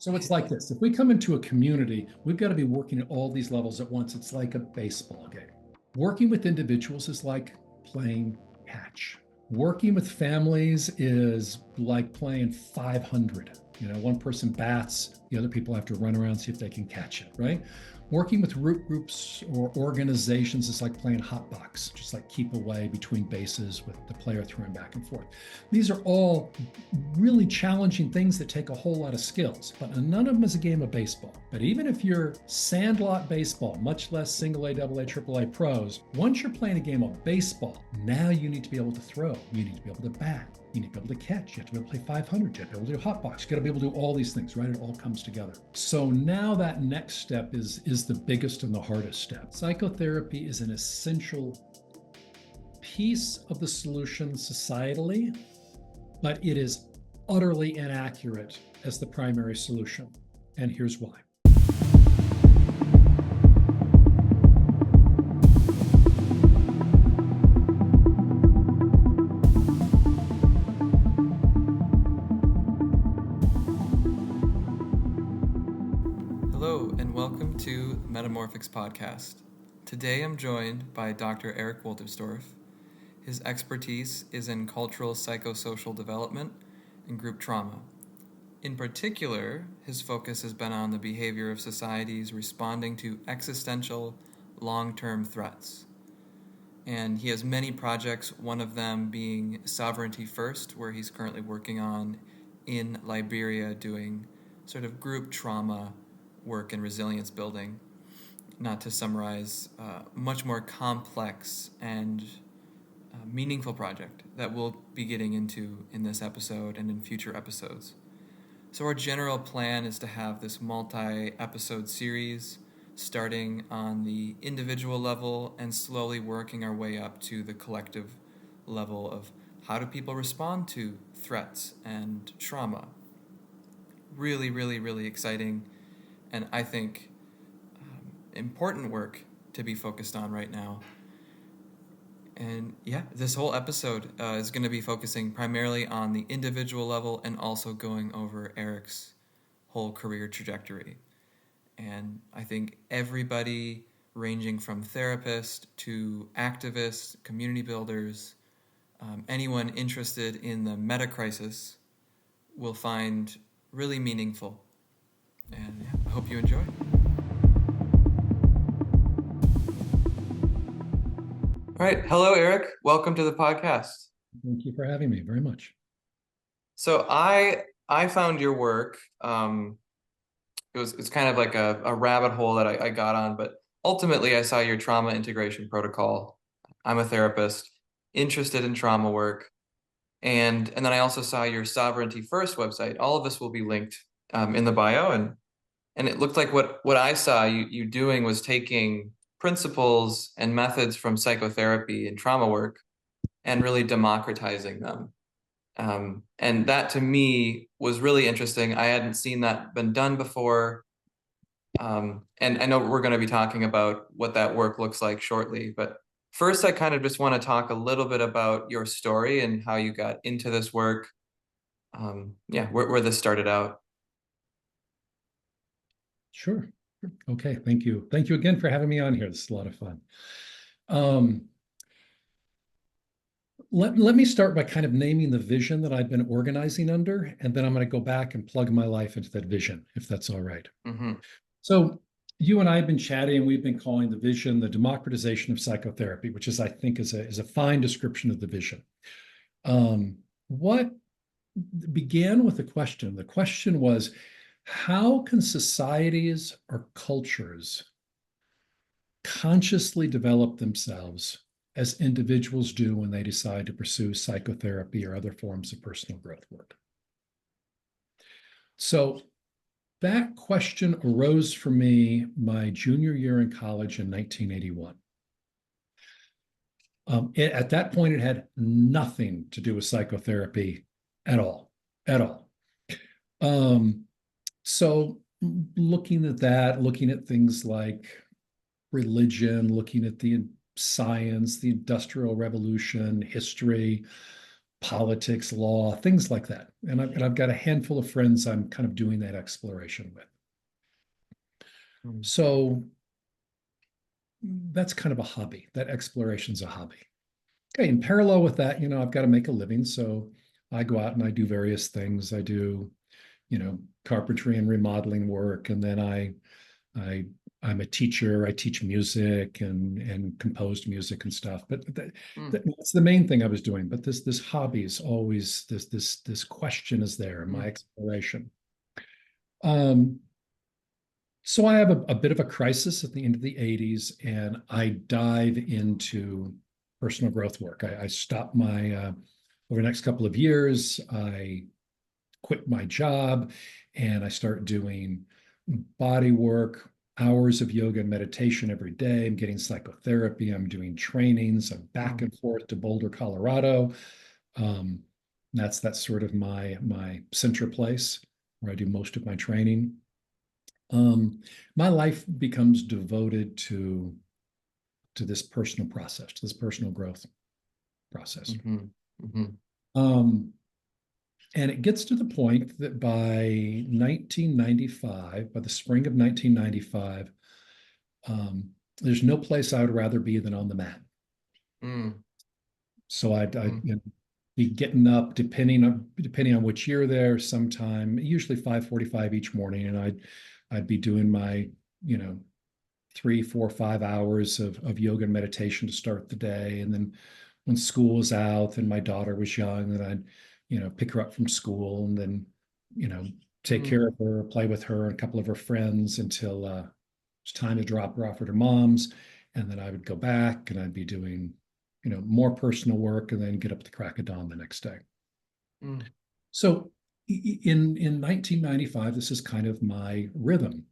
So it's like this. If we come into a community, we've got to be working at all these levels at once. It's like a baseball game. Working with individuals is like playing catch. Working with families is like playing 500. One person bats, the other people have to run around and see if they can catch it, right? Working with root groups or organizations is like playing hot box, just like keep away between bases with the player throwing back and forth. These are all really challenging things that take a whole lot of skills, but none of them is a game of baseball. But even if you're sandlot baseball, much less single A, double A, triple A pros, once you're playing a game of baseball, now you need to be able to throw, you need to be able to bat, you need to be able to catch, you have to be able to play 500, you have to be able to do hot box, you got to be able to do all these things, right? It all comes together. So now that next step is the biggest and the hardest step. Psychotherapy is an essential piece of the solution societally, but it is utterly inaccurate as the primary solution. And here's why. Hello, and welcome to Metamorphics Podcast. Today I'm joined by Dr. Iraq Wolterstorff. His expertise is in cultural psychosocial development and group trauma. In particular, his focus has been on the behavior of societies responding to existential, long-term threats. And he has many projects, one of them being Sovereignty First, where he's currently working on in Liberia doing sort of group trauma work and resilience building. Not to summarize, much more complex and meaningful project that we'll be getting into in this episode and in future episodes. So our general plan is to have this multi-episode series starting on the individual level and slowly working our way up to the collective level of how do people respond to threats and trauma. Really, really, really exciting and I think important work to be focused on right now. And yeah, this whole episode is going to be focusing primarily on the individual level and also going over Iraq's whole career trajectory. And I think everybody ranging from therapists to activists, community builders, anyone interested in the meta crisis will find really meaningful. And yeah, I hope you enjoy. All right. Hello, Iraq. Welcome to the podcast. Thank you for having me very much. So I found your work. It's kind of like a rabbit hole that I got on, but ultimately I saw your trauma integration protocol. I'm a therapist, interested in trauma work. And then I also saw your Sovereignty First website. All of this will be linked in the bio. And it looked like what I saw you doing was taking principles and methods from psychotherapy and trauma work and really democratizing them. And that to me was really interesting. I hadn't seen that been done before. And I know we're going to be talking about what that work looks like shortly, but first I kind of just want to talk a little bit about your story and how you got into this work. Where this started out. Sure. Okay. Thank you. Thank you again for having me on here. This is a lot of fun. Let me start by kind of naming the vision that I've been organizing under, and then I'm going to go back and plug my life into that vision, if that's all right. Mm-hmm. So you and I have been chatting, and we've been calling the vision the democratization of psychotherapy, which is, I think, is a fine description of the vision. What began with a question? The question was, how can societies or cultures consciously develop themselves as individuals do when they decide to pursue psychotherapy or other forms of personal growth work? So that question arose for me my junior year in college in 1981. At that point, it had nothing to do with psychotherapy at all. So looking at that, looking at things like religion, looking at the science, the Industrial Revolution, history, politics, law, things like that. And I've got a handful of friends I'm kind of doing that exploration with. Mm. So that's kind of a hobby. That exploration's a hobby. Okay, in parallel with that, I've got to make a living. So I go out and I do various things. I do, carpentry and remodeling work, and then I I'm a teacher. I teach music and composed music and stuff. But that's the main thing I was doing. But this hobby is always this question is there in my exploration. Um, so I have a bit of a crisis at the end of the 80s, and I dive into personal growth work. I stopped my over the next couple of years. I quit my job and I start doing body work, hours of yoga and meditation every day. I'm getting psychotherapy. I'm doing trainings. I'm back and forth to Boulder, Colorado. Um, that's sort of my center place where I do most of my training. My life becomes devoted to this personal process, to this personal growth process. Mm-hmm. Mm-hmm. And it gets to the point that by 1995, by the spring of 1995, there's no place I would rather be than on the mat. Mm. So I'd be getting up, depending on which year there, sometime, usually 5:45 each morning, and I'd be doing my, 3, 4, 5 hours of yoga and meditation to start the day. And then when school was out and my daughter was young, then I'd, pick her up from school and then, take care of her, play with her and a couple of her friends until it's time to drop her off at her mom's. And then I would go back and I'd be doing, more personal work and then get up at the crack of dawn the next day. Mm. So in 1995, this is kind of my rhythm.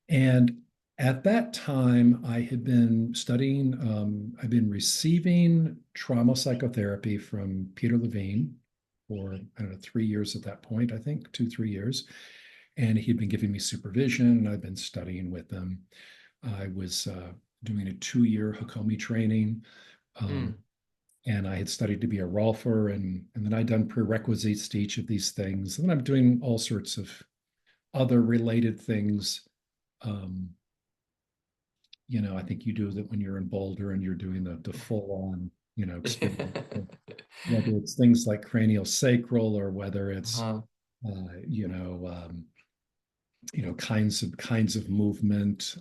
And at that time, I had been studying, I've been receiving trauma psychotherapy from Peter Levine for, I don't know, 3 years at that point, I think, 2, 3 years. And he'd been giving me supervision, and I've been studying with him. I was doing a 2-year Hakomi training. And I had studied to be a Rolfer, and then I'd done prerequisites to each of these things. And then I'm doing all sorts of other related things. I think you do that when you're in Boulder and you're doing the full on, experience. Whether it's things like cranial sacral or whether it's, Uh-huh. you know, kinds of movement,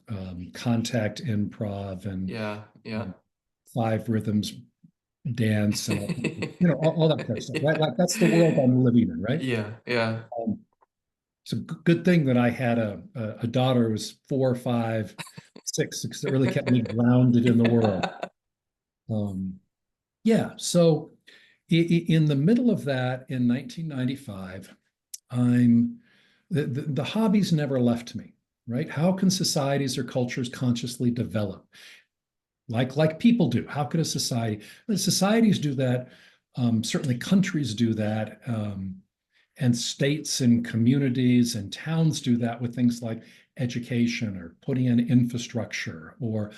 contact improv, and Yeah, yeah. 5 rhythms dance, and all that kind of stuff, right? Like that's the world I'm living in, right? Yeah, yeah. Um, it's a good thing that I had a daughter who was 4, 5, 6, that really kept me grounded in the world. Yeah, so in the middle of that, in 1995, I'm the hobbies never left me, right? How can societies or cultures consciously develop? Like people do. How could a society? Societies do that. Certainly, countries do that, and states and communities and towns do that with things like education or putting in infrastructure, or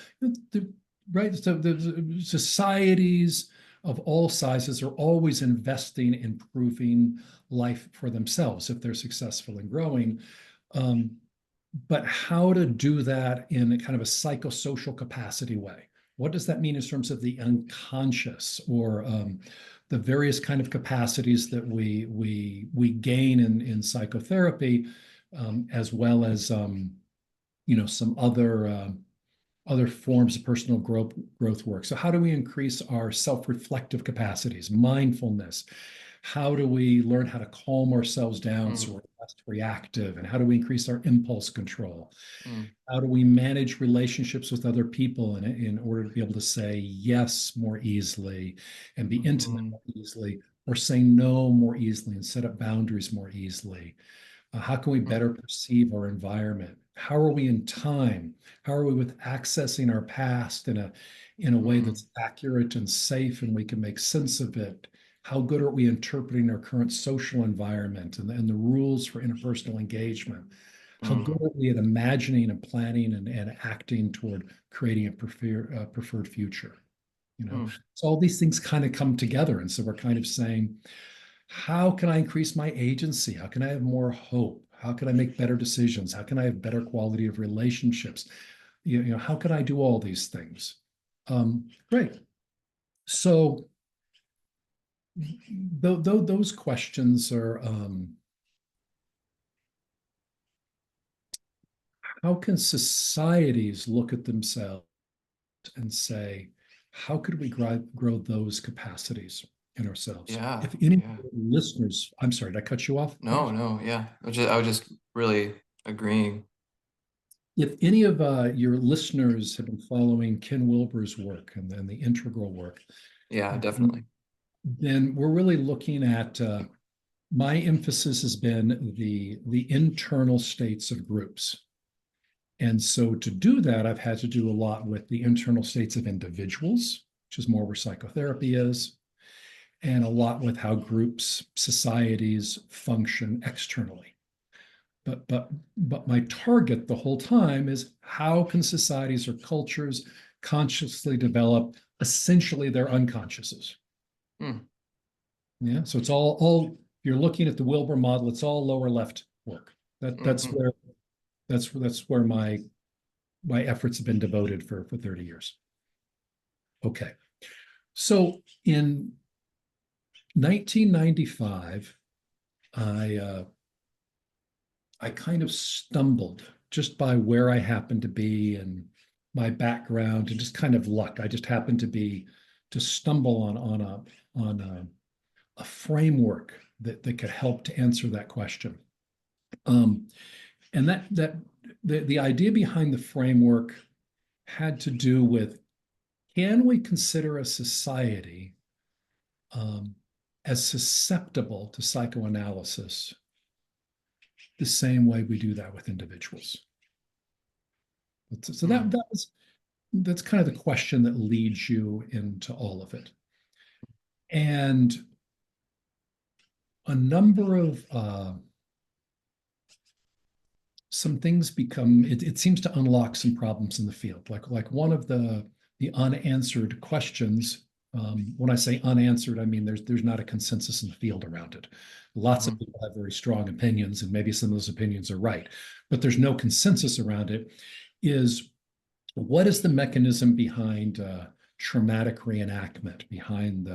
right. So the societies of all sizes are always investing in improving life for themselves if they're successful in growing. Um, but how to do that in a kind of a psychosocial capacity way? What does that mean in terms of the unconscious, or the various kind of capacities that we gain in psychotherapy, as well as some other forms of personal growth work. So how do we increase our self-reflective capacities, mindfulness? How do we learn how to calm ourselves down so we're less reactive? And how do we increase our impulse control? How do we manage relationships with other people in order to be able to say yes more easily and be intimate more easily, or say no more easily and set up boundaries more easily? How can we better perceive our environment? How are we in time? How are we with accessing our past in a way that's accurate and safe and we can make sense of it? How good are we interpreting our current social environment and the rules for interpersonal engagement? How good are we at imagining and planning and acting toward creating a preferred future? Mm. So all these things kind of come together. And so we're kind of saying, how can I increase my agency? How can I have more hope? How can I make better decisions? How can I have better quality of relationships? How can I do all these things? Great. So those questions are, how can societies look at themselves and say, how could we grow those capacities in ourselves? Yeah. If any Yeah. listeners, I'm sorry, did I cut you off? No, no, yeah. I was just really agreeing. If any of your listeners have been following Ken Wilber's work and then the integral work, Yeah, definitely. then we're really looking at, my emphasis has been the internal states of groups. And so to do that, I've had to do a lot with the internal states of individuals, which is more where psychotherapy is, and a lot with how groups, societies function externally. But my target the whole time is, how can societies or cultures consciously develop essentially their unconsciouses? Mm. Yeah. So it's all you're looking at the Wilber model, it's all lower left work. That's Hmm. where my efforts have been devoted for 30 years. Okay. So in 1995, I kind of stumbled just by where I happened to be and my background and just kind of luck. I just happened to stumble on a framework that could help to answer that question. Um, and the idea behind the framework had to do with, can we consider a society um, as susceptible to psychoanalysis the same way we do that with individuals? So Mm. that's kind of the question that leads you into all of it. And a number of some things become, it seems to unlock some problems in the field. Like one of the unanswered questions. When I say unanswered, I mean there's not a consensus in the field around it. Lots of Hmm. people have very strong opinions, and maybe some of those opinions are right, but there's no consensus around it. Is, what is the mechanism behind traumatic reenactment, behind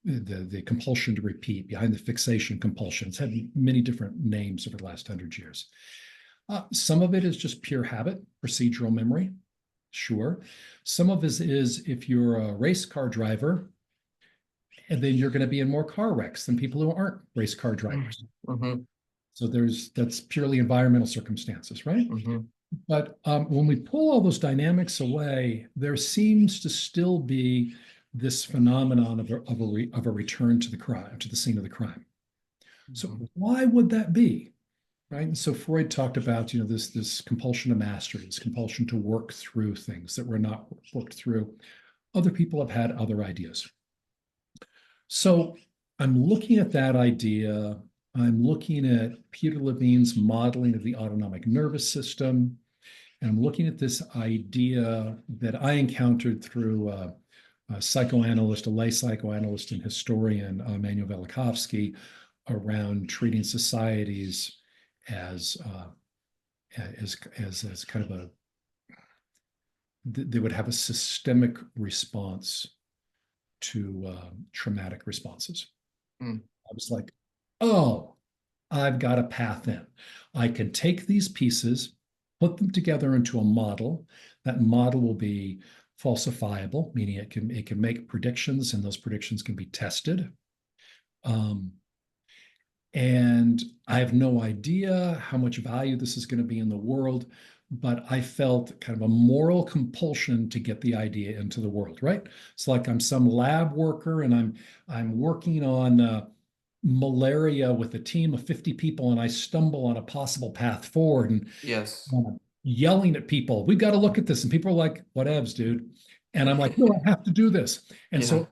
the compulsion to repeat, behind the fixation compulsion? It's had many different names over the last 100 years. Some of it is just pure habit, procedural memory, sure. Some of it is, if you're a race car driver, and then you're going to be in more car wrecks than people who aren't race car drivers. Mm-hmm. So that's purely environmental circumstances, right? Mm-hmm. But when we pull all those dynamics away, there seems to still be this phenomenon of a return to the crime, to the scene of the crime. So why would that be? Right. And so Freud talked about, this compulsion to mastery, this compulsion to work through things that were not worked through. Other people have had other ideas. So I'm looking at that idea. I'm looking at Peter Levine's modeling of the autonomic nervous system. And I'm looking at this idea that I encountered through a psychoanalyst, a lay psychoanalyst and historian, Manuel Velikovsky, around treating societies as kind of they would have a systemic response to traumatic responses. Mm. I was like, oh, I've got a path in. I can take these pieces, put them together into a model. That model will be falsifiable, meaning it can make predictions, and those predictions can be tested. And I have no idea how much value this is going to be in the world, but I felt kind of a moral compulsion to get the idea into the world, right? It's like I'm some lab worker and I'm working on malaria with a team of 50 people, and I stumble on a possible path forward, and Yes. yelling at people, we've got to look at this. And people are like, whatevs, dude. And I'm like, no, I have to do this. And Yeah. so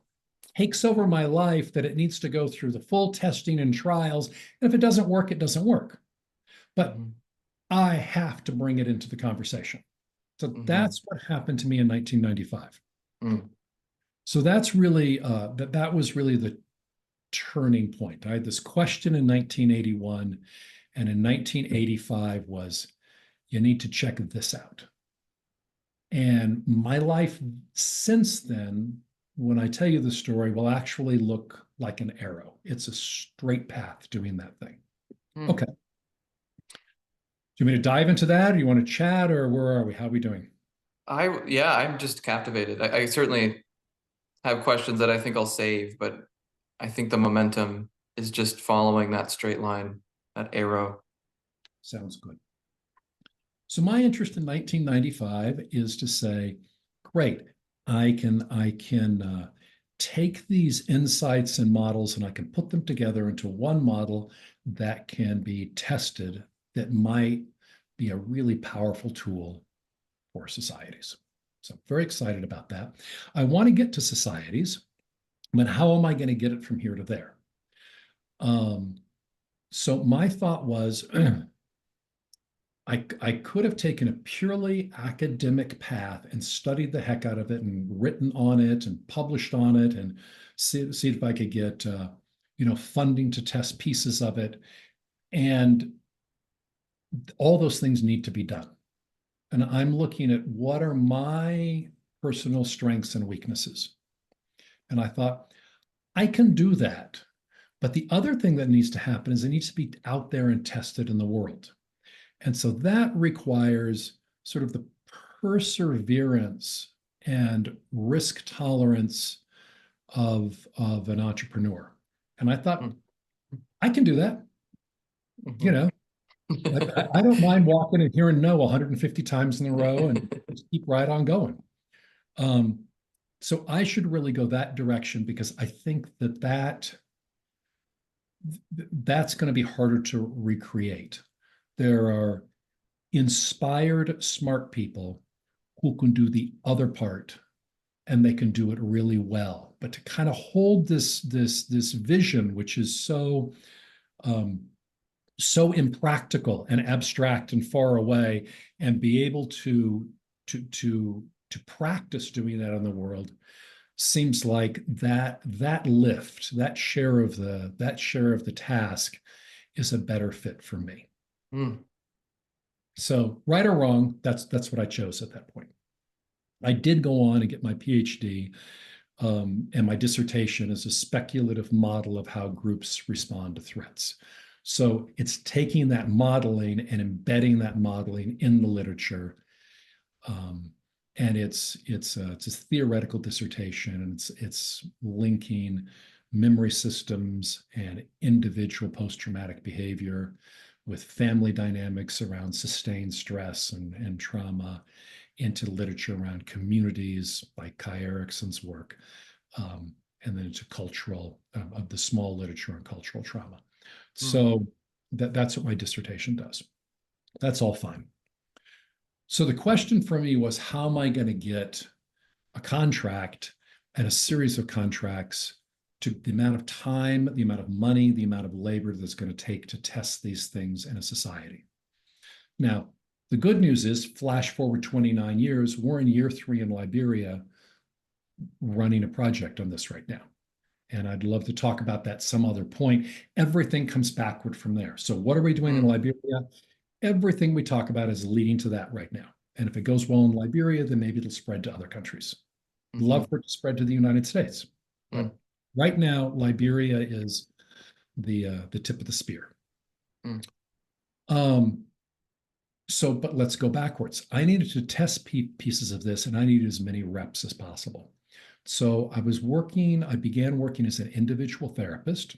takes over my life that it needs to go through the full testing and trials. And if it doesn't work, it doesn't work. But Mm-hmm. I have to bring it into the conversation. So Mm-hmm. that's what happened to me in 1995. Mm. So that's really that was really the turning point. I had this question in 1981, and in 1985 was, you need to check this out. And my life since then, when I tell you the story, will actually look like an arrow. It's a straight path doing that thing. Hmm. Okay. Do you want me to dive into that, or you want to chat, or where are we? How are we doing? Yeah, I'm just captivated. I certainly have questions that I think I'll save, but I think the momentum is just following that straight line, that arrow. Sounds good. So my interest in 1995 is to say, great, I can take these insights and models and I can put them together into one model that can be tested that might be a really powerful tool for societies. So I'm very excited about that. I want to get to societies, but how am I going to get it from here to there? Um, so my thought was I could have taken a purely academic path and studied the heck out of it and written on it and published on it and see if I could get funding to test pieces of it. And all those things need to be done. And I'm looking at what are my personal strengths and weaknesses. And I thought, I can do that. But the other thing that needs to happen is it needs to be out there and tested in the world. And so that requires sort of the perseverance and risk tolerance of an entrepreneur. And I thought, Hmm. I can do that. You Mhm. know, I don't mind walking and hearing no 150 times in a row and just keep right on going. Um, so I should really go that direction because I think that's going to be harder to recreate. There are inspired, smart people who can do the other part and they can do it really well. But to kind of hold this vision, which is um, so impractical and abstract and far away, and be able to practice doing that in the world seems like that lift, that share of the task is a better fit for me. Hmm. So right or wrong, that's what I chose at that point. I did go on and get my PhD, and my dissertation is a speculative model of how groups respond to threats. So it's taking that modeling and embedding that modeling in the literature, um, and it's a theoretical dissertation, and it's linking memory systems and individual post-traumatic behavior with family dynamics around sustained stress and trauma into literature around communities like Kai Erickson's work, um, and then into cultural of the small literature on cultural trauma. Hmm. So that's what my dissertation does. That's all fine. So the question for me was, how am I going to get a contract and a series of contracts to the amount of time, the amount of money, the amount of labor that's going to take to test these things in a society? Now, the good news is, flash forward 29 years, we're in year 3 in Liberia running a project on this right now. And I'd love to talk about that some other point. Everything comes backward from there. So, what are we doing in Hmm. Liberia? Everything we talk about is leading to that right now. And if it goes well in Liberia, then maybe it'll spread to other countries. Love Mhm. for it to spread to the United States. Hmm. But right now, Liberia is the tip of the spear. Hmm. Um, but let's go backwards. I needed to test pieces of this, and I needed as many reps as possible. So I began working as an individual therapist.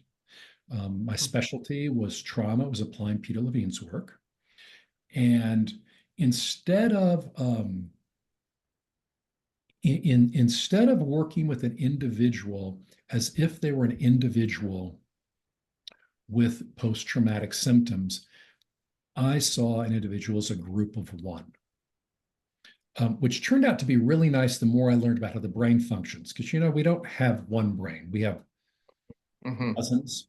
My Hmm. specialty was trauma. It was applying Peter Levine's work. And instead of instead of working with an individual as if they were an individual with post-traumatic symptoms, I saw an individual as a group of one, which turned out to be really nice the more I learned about how the brain functions. Because, we don't have one brain, we have Hmm. dozens,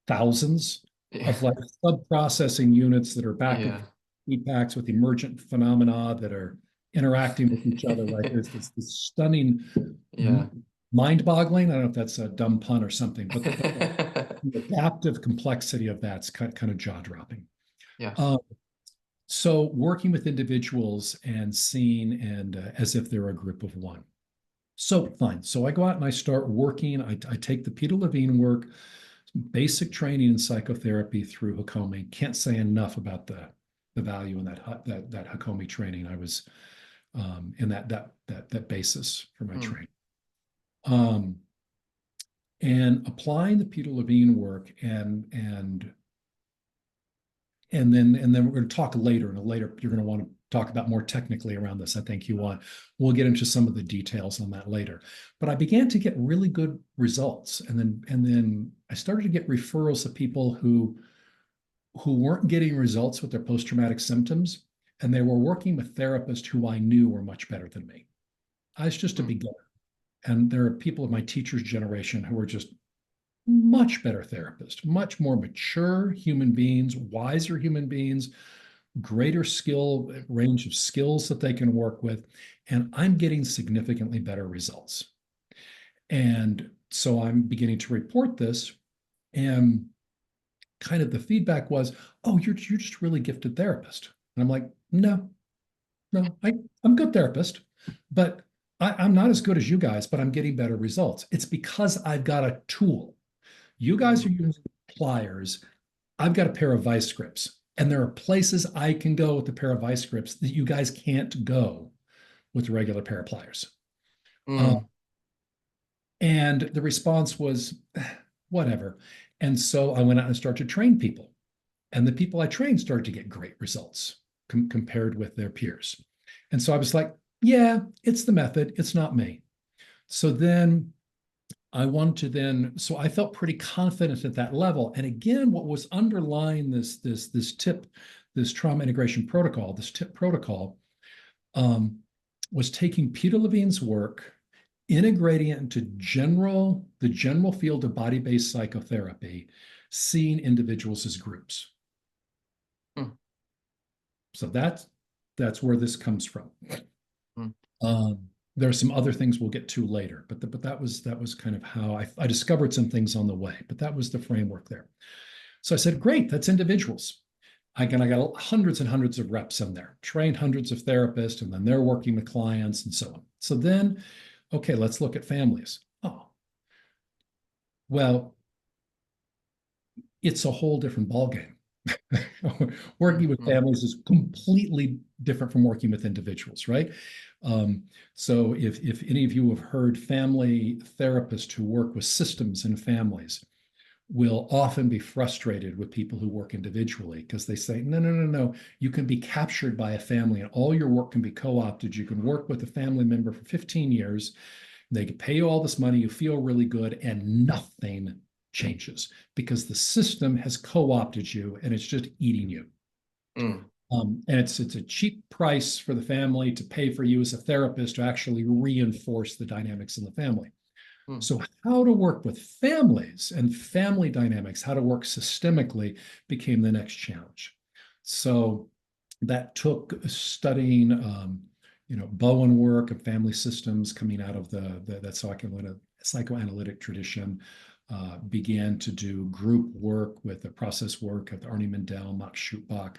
thousands Yeah. of like sub-processing units that are back and Yeah. feedbacks with emergent phenomena that are interacting with each other. Right? There's this stunning Yeah. mind-boggling. I don't know if that's a dumb pun or something, but the adaptive complexity of that's kind of jaw-dropping. Yeah. Um, so working with individuals and seeing and as if they're a group of one. So fine. So I go out and I start working. I take the Peter Levine work, basic training in psychotherapy through Hakomi. Can't say enough about the value in that Hakomi training. I was in that basis for my training. And applying the Peter Levine work and then we're going to talk later, and later you're going to want to talk about more technically around this. I think you want. We'll get into some of the details on that later. But I began to get really good results, and then I started to get referrals of people who weren't getting results with their post-traumatic symptoms, and they were working with therapists who I knew were much better than me. I was just a beginner, and there are people of my teacher's generation who are just much better therapists, much more mature human beings, wiser human beings, greater skill range of skills that they can work with. And I'm getting significantly better results. And so I'm beginning to report this. And kind of the feedback was, oh, you're just a really gifted therapist. And I'm like, no, I'm a good therapist, but I'm not as good as you guys, but I'm getting better results. It's because I've got a tool. You guys are using pliers. I've got a pair of vice grips, and there are places I can go with a pair of vice grips that you guys can't go with a regular pair of pliers. And the response was, whatever. And so I went out and started to train people. And the people I trained started to get great results compared with their peers. And so I was like, yeah, it's the method. It's not me. So then so I felt pretty confident at that level. And again, what was underlying this trauma integration protocol, this TIP protocol, was taking Peter Levine's work, integrating it into the general field of body-based psychotherapy, seeing individuals as groups. So that's where this comes from. There are some other things we'll get to later, but that was kind of how I discovered some things on the way, but that was the framework there. So I said, great, that's individuals. I got hundreds and hundreds of reps in there, trained hundreds of therapists, and then they're working with clients and so on. So then, okay, let's look at families. Oh, well, it's a whole different ballgame. Working with families is completely different from working with individuals, right? So if any of you have heard family therapists who work with systems in families will often be frustrated with people who work individually because they say, no, you can be captured by a family and all your work can be co-opted. You can work with a family member for 15 years. They can pay you all this money. You feel really good and nothing changes because the system has co-opted you and it's just eating you. And it's a cheap price for the family to pay for you as a therapist to actually reinforce the dynamics in the family. So how to work with families and family dynamics, how to work systemically became the next challenge. So that took studying, Bowen work and family systems coming out of that psychoanalytic tradition. Began to do group work with the process work of Arnie Mindell, Max Schutbach,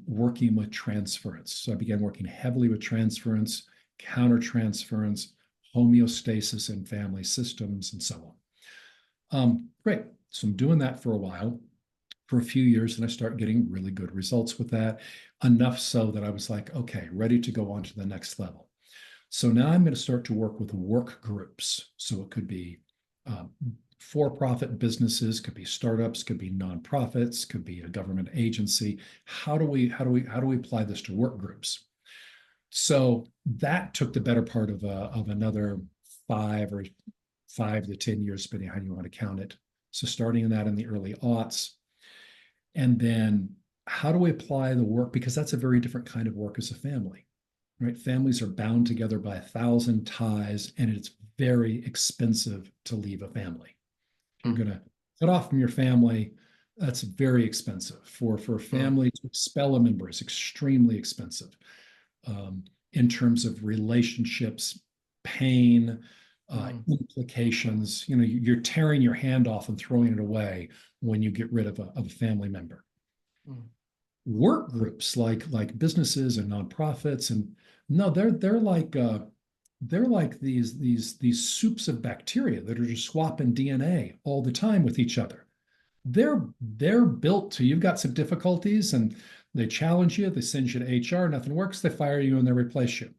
working with transference. So I began working heavily with transference, countertransference, homeostasis in family systems, and so on. Great. So I'm doing that for a while, for a few years, and I start getting really good results with that, enough so that I was like, okay, ready to go on to the next level. So now I'm going to start to work with work groups. So it could be for-profit businesses, could be startups, could be nonprofits, could be a government agency. How do we apply this to work groups? So that took the better part of another 5 to 10 years, depending on how you want to count it. So starting in that in the early aughts, and then how do we apply the work? Because that's a very different kind of work as a family, right? Families are bound together by 1,000 ties, and it's very expensive to leave a family. You're going to cut off from your family. That's very expensive. For a family to expel a member is extremely expensive in terms of relationships, pain, implications. You're tearing your hand off and throwing it away when you get rid of a family member. Work groups like businesses and nonprofits, and no, they're like these soups of bacteria that are just swapping DNA all the time with each other. They're built to, you've got some difficulties and they challenge you, they send you to HR, nothing works, they fire you and they replace you.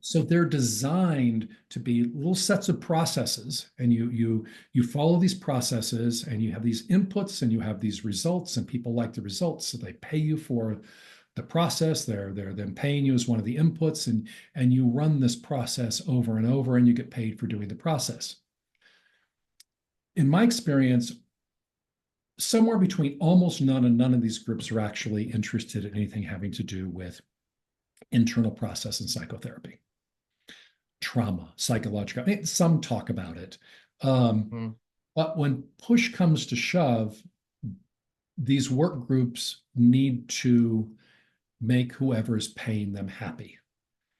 So they're designed to be little sets of processes, and you follow these processes, and you have these inputs and you have these results, and people like the results, so they pay you for the process. They're then paying you as one of the inputs, and you run this process over and over, and you get paid for doing the process. In my experience, somewhere between almost none and none of these groups are actually interested in anything having to do with internal process in psychotherapy, trauma, psychological. I mean, some talk about it. But when push comes to shove, these work groups need to make whoever is paying them happy.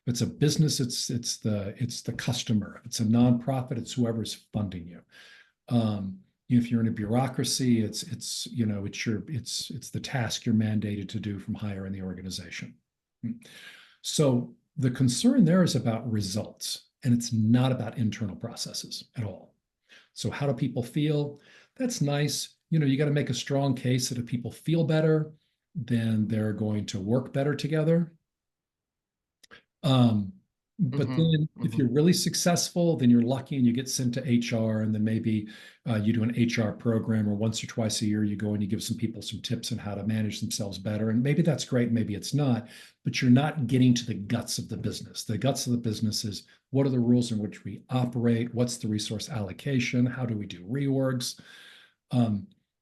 If it's a business, it's the customer. If it's a nonprofit, it's whoever's funding you. If you're in a bureaucracy, it's the task you're mandated to do from higher in the organization. So the concern there is about results, and it's not about internal processes at all. So how do people feel? That's nice. You got to make a strong case that if people feel better, then they're going to work better together. But then if you're really successful, then you're lucky and you get sent to HR, and then maybe you do an HR program, or once or twice a year you go and you give some people some tips on how to manage themselves better. And maybe that's great, maybe it's not, but you're not getting to the guts of the business. The guts of the business is, what are the rules in which we operate? What's the resource allocation? How do we do reorgs?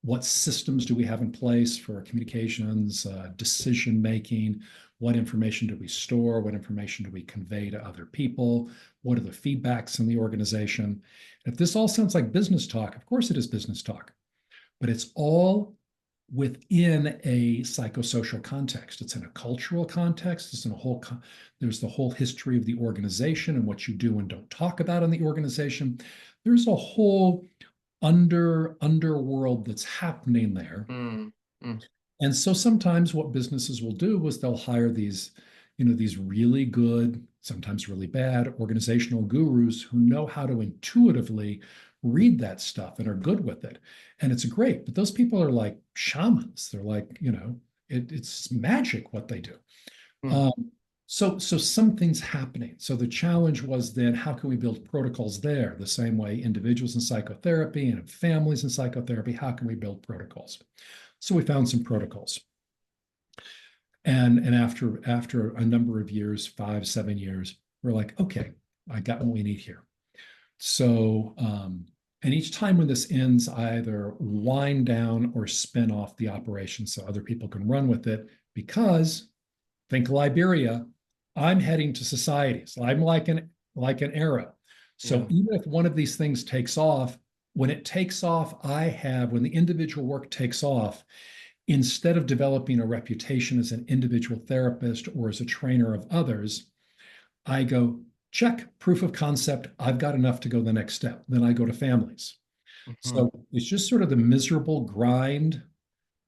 What systems do we have in place for communications, decision-making? What information do we store? What information do we convey to other people? What are the feedbacks in the organization? If this all sounds like business talk, of course it is business talk, but it's all within a psychosocial context. It's in a cultural context. It's in there's the whole history of the organization and what you do and don't talk about in the organization. There's a whole underworld that's happening there. And so sometimes what businesses will do is they'll hire these really good, sometimes really bad organizational gurus who know how to intuitively read that stuff and are good with it. And it's great, but those people are like shamans. They're like, it's magic what they do. So something's happening. So the challenge was then, how can we build protocols there? The same way individuals in psychotherapy and families in psychotherapy, how can we build protocols? So we found some protocols. And after a number of years, 5, 7 years, we're like, okay, I got what we need here. So, and each time when this ends, I either wind down or spin off the operation so other people can run with it, because think Liberia, I'm heading to societies. I'm like an arrow. So even if one of these things takes off, when it takes off, when the individual work takes off, instead of developing a reputation as an individual therapist or as a trainer of others, I go, check, proof of concept. I've got enough to go the next step. Then I go to families. So it's just sort of the miserable grind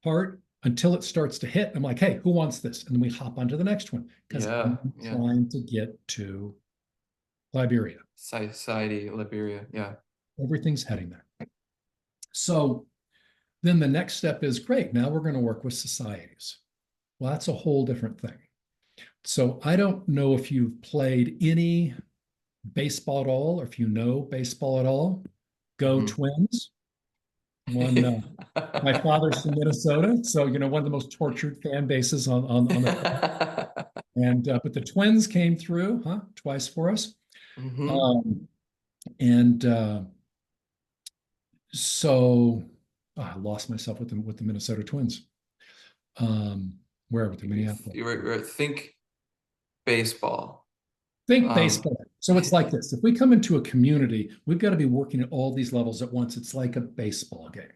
part until it starts to hit. I'm like, hey, who wants this? And then we hop onto the next one, because I'm trying to get to Liberia. Society, Liberia, yeah. Everything's heading there. So then the next step is, great, now we're going to work with societies. Well, that's a whole different thing. So I don't know if you've played any baseball at all, or if you know baseball at all. Go Twins. My father's from Minnesota, so one of the most tortured fan bases on the and but the Twins came through, twice for us. So I lost myself with the Minnesota Twins. Where with the Minneapolis? You were think baseball. Think baseball. So it's like this. If we come into a community, we've got to be working at all these levels at once. It's like a baseball game.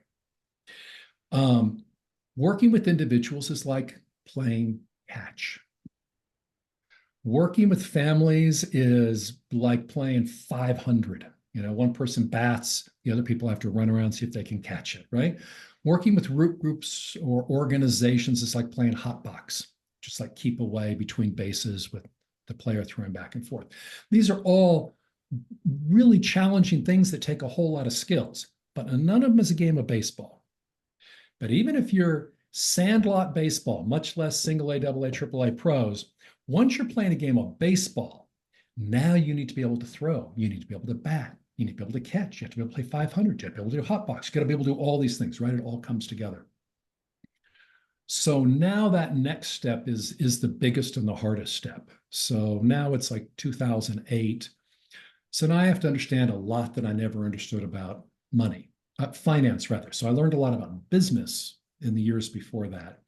Working with individuals is like playing catch. Working with families is like playing 500. One person bats, the other people have to run around and see if they can catch it, right? Working with root groups or organizations is like playing hot box, just like keep away between bases with the player throwing back and forth. These are all really challenging things that take a whole lot of skills, but none of them is a game of baseball. But even if you're sandlot baseball, much less single A, double A, triple A pros, once you're playing a game of baseball, now you need to be able to throw. You need to be able to bat. You need to be able to catch. You have to be able to play 500. You have to be able to do hot box. You got to be able to do all these things, right? It all comes together. So now that next step is the biggest and the hardest step. So now it's like 2008. So now I have to understand a lot that I never understood about money, finance rather. So I learned a lot about business in the years before that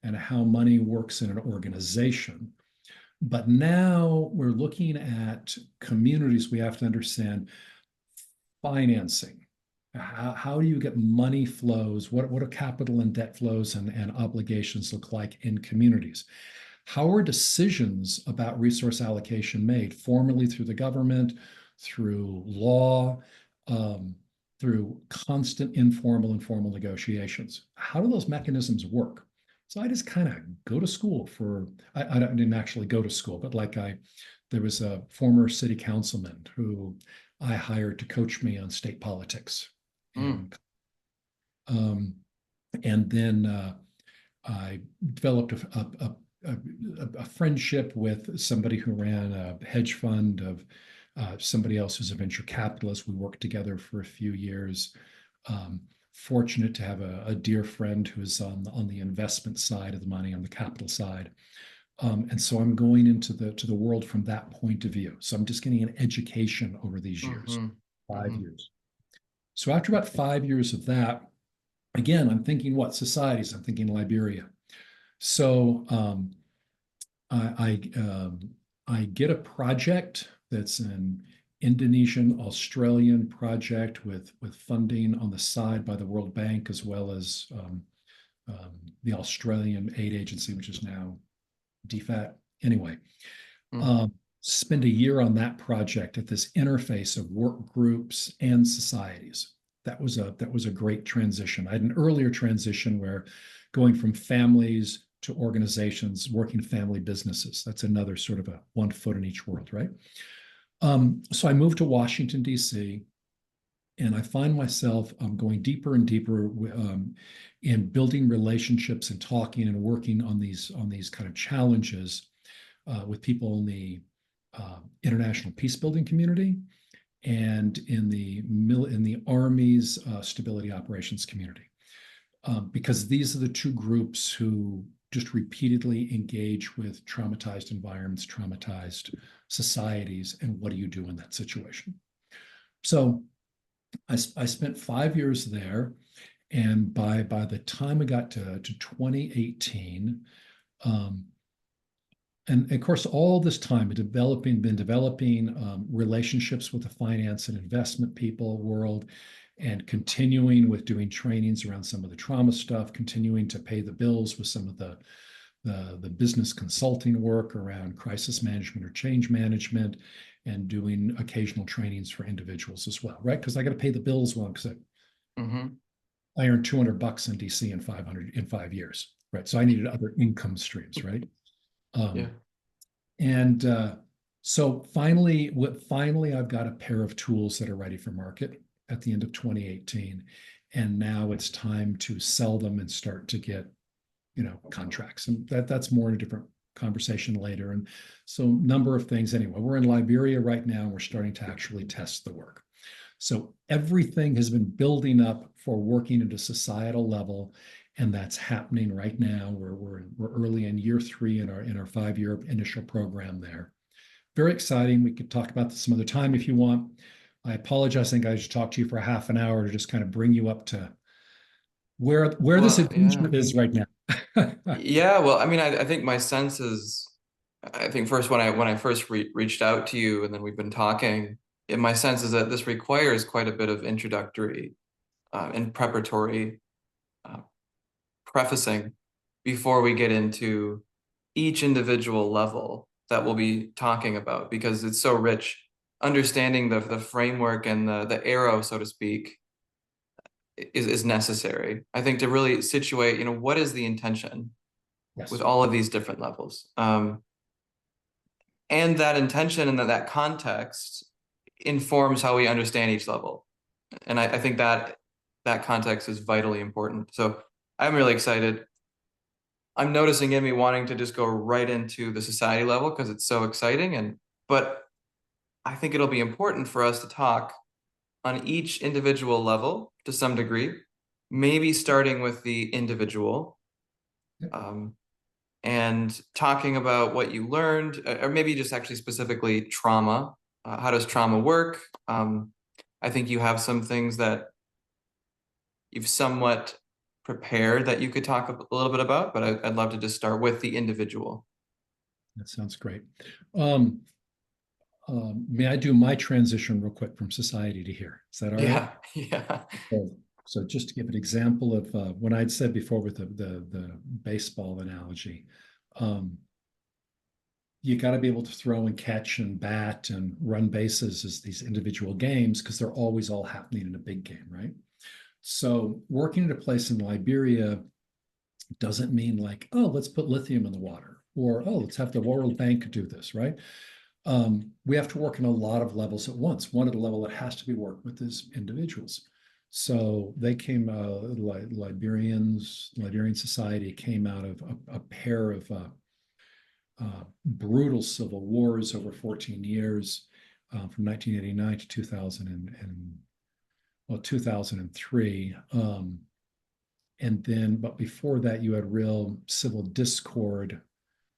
and how money works in an organization. But now we're looking at communities. We have to understand financing. How do you get money flows? What do capital and debt flows and obligations look like in communities? How are decisions about resource allocation made formally through the government, through law, through constant informal and formal negotiations? How do those mechanisms work? So I just kind of go to school for, I didn't actually go to school, but there was a former city councilman who I hired to coach me on state politics. And then I developed a friendship with somebody who ran a hedge fund of somebody else who's a venture capitalist. We worked together for a few years. Fortunate to have a dear friend who is on the investment side of the money, on the capital side. And so I'm going into the world from that point of view. So I'm just getting an education over these years, 5 years. So after about 5 years of that, again, I'm thinking what societies? I'm thinking Liberia. So I get a project that's an Indonesian Australian project with funding on the side by the World Bank as well as the Australian aid agency, which is now DFAT. Anyway, spend a year on that project at this interface of work groups and societies. That was a great transition. I had an earlier transition where going from families to organizations, working family businesses. That's another sort of a one foot in each world, right? So I moved to Washington, D.C., and I find myself going deeper and deeper in building relationships and talking and working on these kind of challenges with people in the international peacebuilding community and in the Army's stability operations community, because these are the two groups who just repeatedly engage with traumatized environments, traumatized societies, and what do you do in that situation? So I spent 5 years there, and by the time I got to 2018, and of course, all this time, been developing relationships with the finance and investment people world, and continuing with doing trainings around some of the trauma stuff, continuing to pay the bills with some of the business consulting work around crisis management or change management, and doing occasional trainings for individuals as well, right? Because I got to pay the bills well, because I earned $200 in DC in 5 years, right? So I needed other income streams, right? And so finally, I've got a pair of tools that are ready for market at the end of 2018, and now it's time to sell them and start to get, contracts, and that's more in a different conversation later. And so, number of things. Anyway, we're in Liberia right now, and we're starting to actually test the work. So everything has been building up for working at a societal level, and that's happening right now. We're early in year 3 in our 5-year initial program there. Very exciting. We could talk about this some other time if you want. I apologize. I think I just talked to you for a half an hour to just kind of bring you up to where this adventure is right now. Yeah, well, I mean, I think my sense is, I think first when I first reached out to you, and then we've been talking, my sense is that this requires quite a bit of introductory and preparatory prefacing before we get into each individual level that we'll be talking about because it's so rich. Understanding the framework and the arrow, so to speak, is necessary. I think to really situate, what is the intention with Yes. all of these different levels, and that intention and that context informs how we understand each level. And I think that that context is vitally important. So I'm really excited. I'm noticing in me wanting to just go right into the society level because it's so exciting. But I think it'll be important for us to talk on each individual level to some degree, maybe starting with the individual, Yep. and talking about what you learned, or maybe just actually specifically trauma. How does trauma work? I think you have some things that you've somewhat prepared that you could talk a little bit about, but I'd love to just start with the individual. That sounds great. Um, may I do my transition real quick from society to here? Is that all right? Yeah, yeah. So just to give an example of what I'd said before with the baseball analogy, um, you got to be able to throw and catch and bat and run bases as these individual games because they're always all happening in a big game, right? So working at a place in Liberia doesn't mean like, oh, let's put lithium in the water, or oh, let's have the World Bank do this, right? We have to work on a lot of levels at once. One of the level that has to be worked with is individuals. So they came, Liberian society came out of a pair of brutal civil wars over 14 years, from 1989 to 2003. And then, but before that, you had real civil discord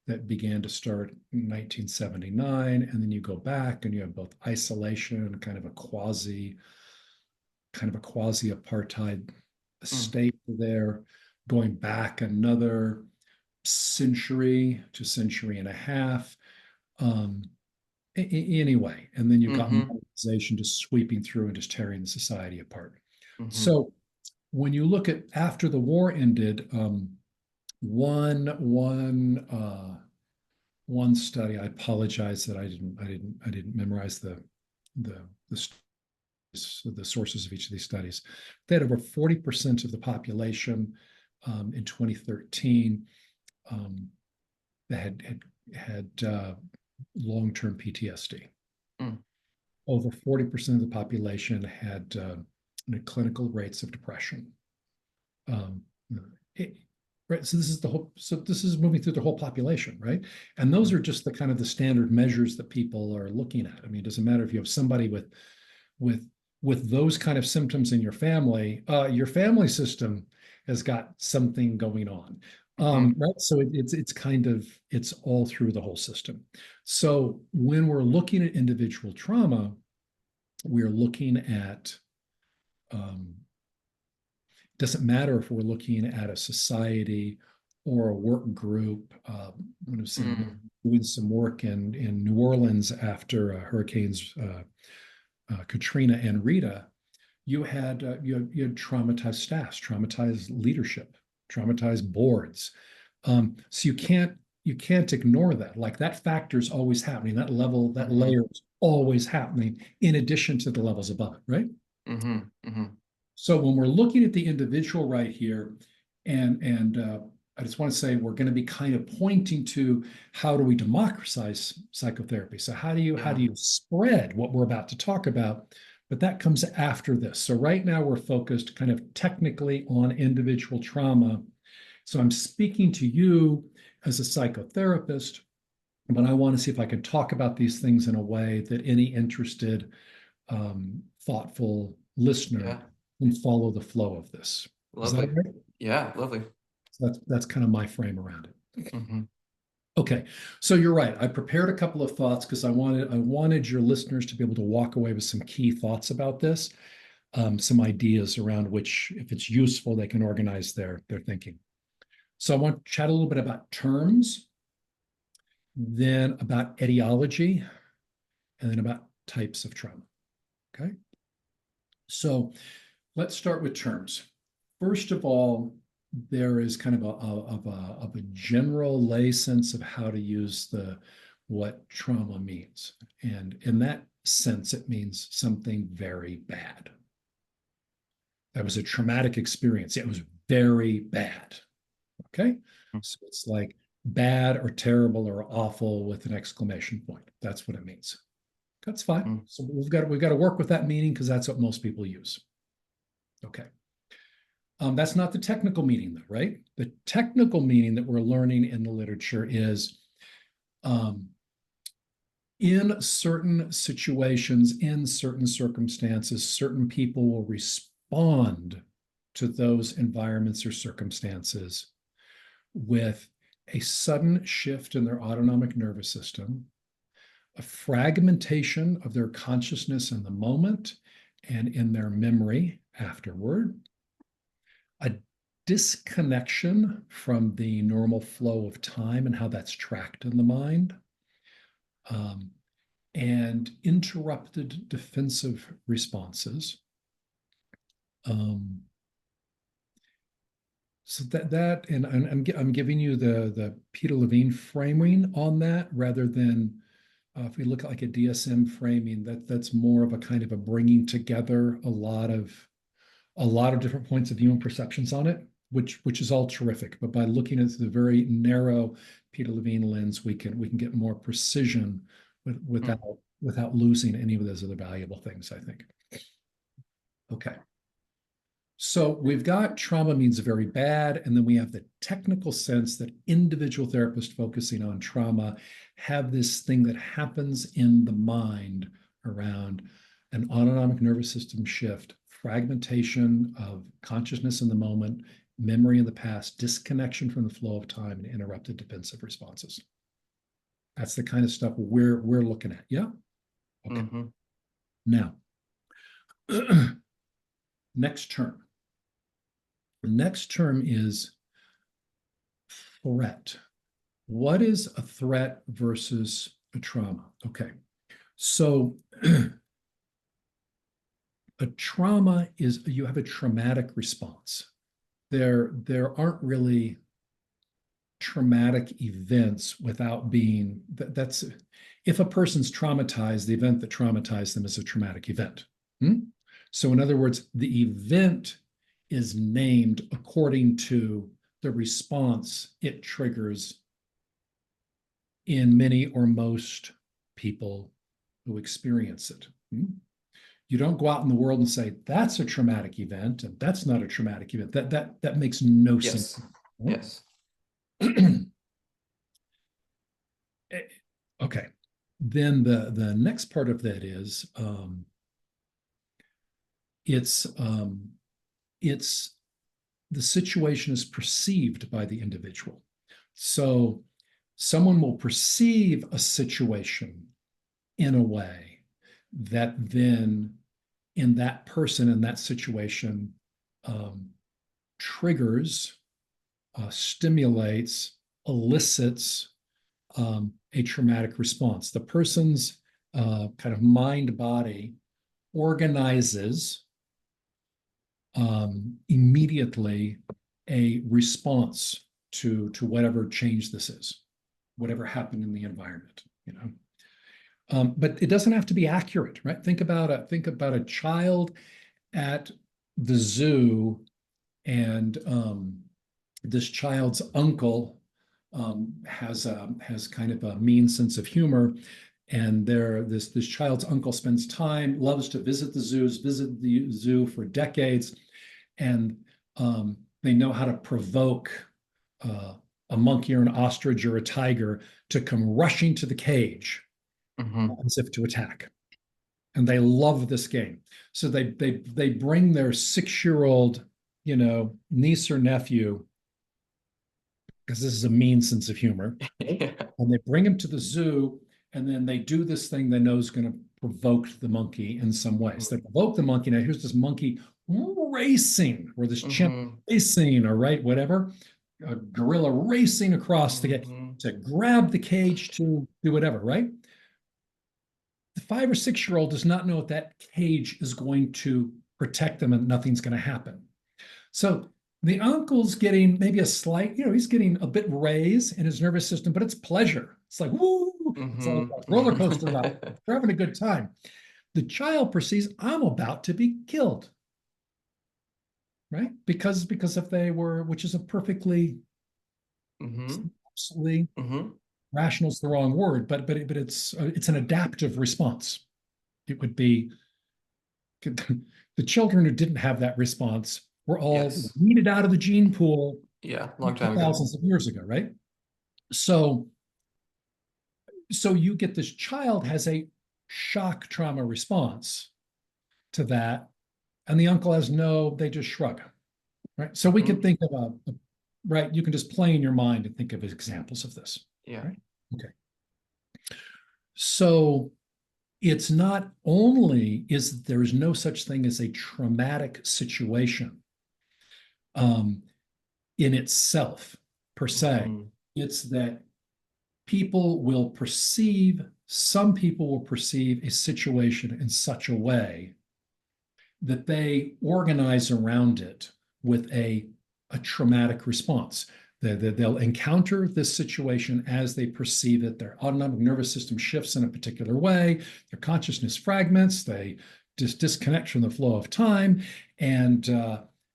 that began to start in 1979. And then you go back and you have both isolation and kind of a quasi apartheid state there, going back another century to century and a half. Anyway, and then you've got modernization just sweeping through and just tearing the society apart. So when you look at after the war ended, one study, I apologize that I didn't memorize the sources of each of these studies. They had over 40% of the population in 2013 that had long-term PTSD. Over 40% of the population had clinical rates of depression. Right. So this is the whole. So this is moving through the whole population, right? And those are just the kind of the standard measures that people are looking at. I mean, it doesn't matter if you have somebody with those kind of symptoms in your family system has got something going on, right? So it's all through the whole system. So when we're looking at individual trauma, we're looking at doesn't matter if we're looking at a society or a work group. When I was doing some work in New Orleans after hurricanes Katrina and Rita, you had traumatized staffs, traumatized leadership, traumatized boards. So you can't ignore that. Like that factor is always happening. That level, that layer is always happening in addition to the levels above it, right? So when we're looking at the individual right here, and I just want to say we're going to be kind of pointing to how do we democratize psychotherapy? So how do you spread what we're about to talk about? But that comes after this. So right now we're focused kind of technically on individual trauma. So I'm speaking to you as a psychotherapist, but I want to see if I can talk about these things in a way that any interested, thoughtful listener can follow the flow of this. Lovely. Is that right? Yeah, lovely. So that's kind of my frame around it. Okay, so you're right. I prepared a couple of thoughts because I wanted your listeners to be able to walk away with some key thoughts about this, some ideas around which, if it's useful, they can organize their thinking. So I want to chat a little bit about terms, then about etiology, and then about types of trauma. Okay, so let's start with terms. First of all, there is kind of a general lay sense of how to use the what trauma means. And in that sense, it means something very bad. That was a traumatic experience. It was very bad. Okay. So it's like bad or terrible or awful with an exclamation point. That's what it means. That's fine. So we've got to work with that meaning because that's what most people use. Okay. That's not the technical meaning, though, right? The technical meaning that we're learning in the literature is in certain situations, in certain circumstances, certain people will respond to those environments or circumstances with a sudden shift in their autonomic nervous system, a fragmentation of their consciousness in the moment and in their memory afterward, a disconnection from the normal flow of time and how that's tracked in the mind, and interrupted defensive responses. So that and I'm giving you the Peter Levine framing on that rather than if we look at like a DSM framing, that's more of a kind of a bringing together a lot of different points of view and perceptions on it, which is all terrific. But by looking at the very narrow Peter Levine lens, we can get more precision without losing any of those other valuable things, I think. Okay. So we've got trauma means very bad, and then we have the technical sense that individual therapists focusing on trauma have this thing that happens in the mind around an autonomic nervous system shift, fragmentation of consciousness in the moment, memory in the past, disconnection from the flow of time, and interrupted defensive responses. That's the kind of stuff we're looking at. Yeah? Okay. Now, next term. The next term is threat. What is a threat versus a trauma? Okay. So a trauma is you have a traumatic response. There aren't really traumatic events without being that's if a person's traumatized, the event that traumatized them is a traumatic event. So in other words, the event is named according to the response it triggers in many or most people who experience it. You don't go out in the world and say, that's a traumatic event, and that's not a traumatic event. That makes no sense. Yes. Okay. Then the next part of that is it's the situation is perceived by the individual. So someone will perceive a situation in a way that then in that person in that situation triggers, stimulates, elicits a traumatic response. The person's kind of mind-body organizes immediately a response to whatever change this is, whatever happened in the environment, but it doesn't have to be accurate, right? Think about a child at the zoo, and this child's uncle has kind of a mean sense of humor, and this child's uncle spends time, loves to visit the zoo for decades, and they know how to provoke a monkey or an ostrich or a tiger to come rushing to the cage as if to attack. And they love this game. So they bring their 6-year-old, niece or nephew, because this is a mean sense of humor, and they bring him to the zoo, and then they do this thing they know is going to provoke the monkey in some way. So they provoke the monkey. Now here's this monkey racing, or this chimp racing, or whatever, a gorilla racing across to grab the cage to do whatever, right? The 5 or 6-year-old does not know if that cage is going to protect them and nothing's going to happen. So The uncle's getting maybe a slight, he's getting a bit raise in his nervous system, but it's pleasure. It's like, woo, it's like a roller coaster ride. We're having a good time. The child perceives, I'm about to be killed, right? Because if they were, which is a perfectly, absolutely rational is the wrong word, but it's an adaptive response. It would be the children who didn't have that response were all weeded out of the gene pool. Yeah, long time ago. Thousands of years ago, right? So you get this child has a shock trauma response to that, and the uncle has no, they just shrug, right? So we can think of right, you can just play in your mind and think of examples of this. Yeah. Right? Okay. So it's not only there's no such thing as a traumatic situation in itself per se. It's that some people will perceive a situation in such a way that they organize around it with a traumatic response. They'll encounter this situation as they perceive it. Their autonomic nervous system shifts in a particular way. Their consciousness fragments. They just disconnect from the flow of time, and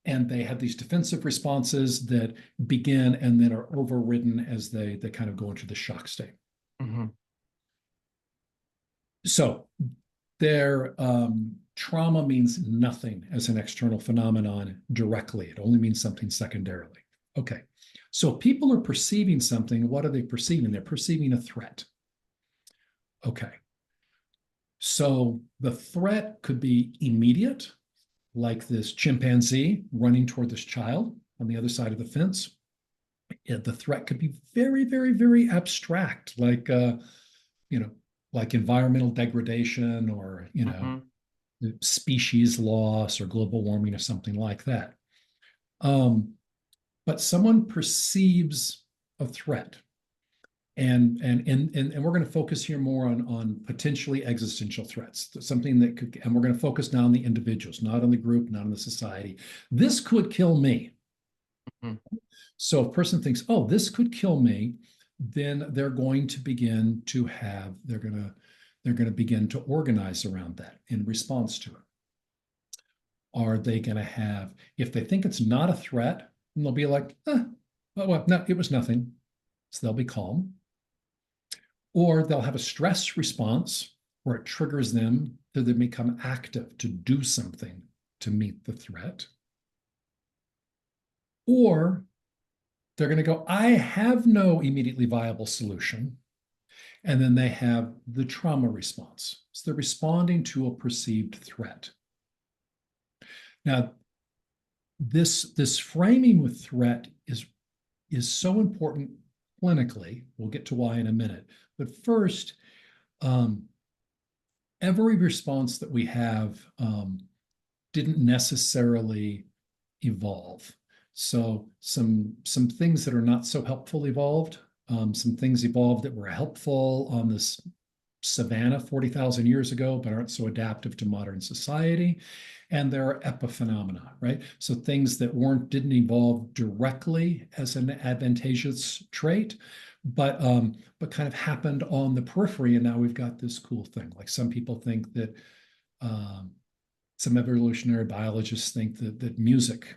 they have these defensive responses that begin and then are overridden as they kind of go into the shock state. So their trauma means nothing as an external phenomenon directly. It only means something secondarily. Okay. So people are perceiving something. What are they perceiving? They're perceiving a threat. Okay. So the threat could be immediate, like this chimpanzee running toward this child on the other side of the fence. The threat could be very, very, very abstract, like like environmental degradation or species loss or global warming or something like that. But someone perceives a threat, and we're going to focus here more on potentially existential threats, something that could, and we're going to focus now on the individuals, not on the group, not on the society. This could kill me. So if a person thinks, oh, this could kill me, then they're going to begin to begin to organize around that in response to it. Are they going to have, if they think it's not a threat, then they'll be like, well, no, it was nothing. So they'll be calm. Or they'll have a stress response where it triggers them to then become active, to do something to meet the threat. Or they're going to go, I have no immediately viable solution. And then they have the trauma response. So they're responding to a perceived threat. Now, this framing with threat is so important clinically. We'll get to why in a minute. But first, every response that we have didn't necessarily evolve. So some things that are not so helpful evolved. Some things evolved that were helpful on this savanna 40,000 years ago, but aren't so adaptive to modern society. And there are epiphenomena, right? So things that didn't evolve directly as an advantageous trait, but kind of happened on the periphery. And now we've got this cool thing. Like some people think that some evolutionary biologists think that music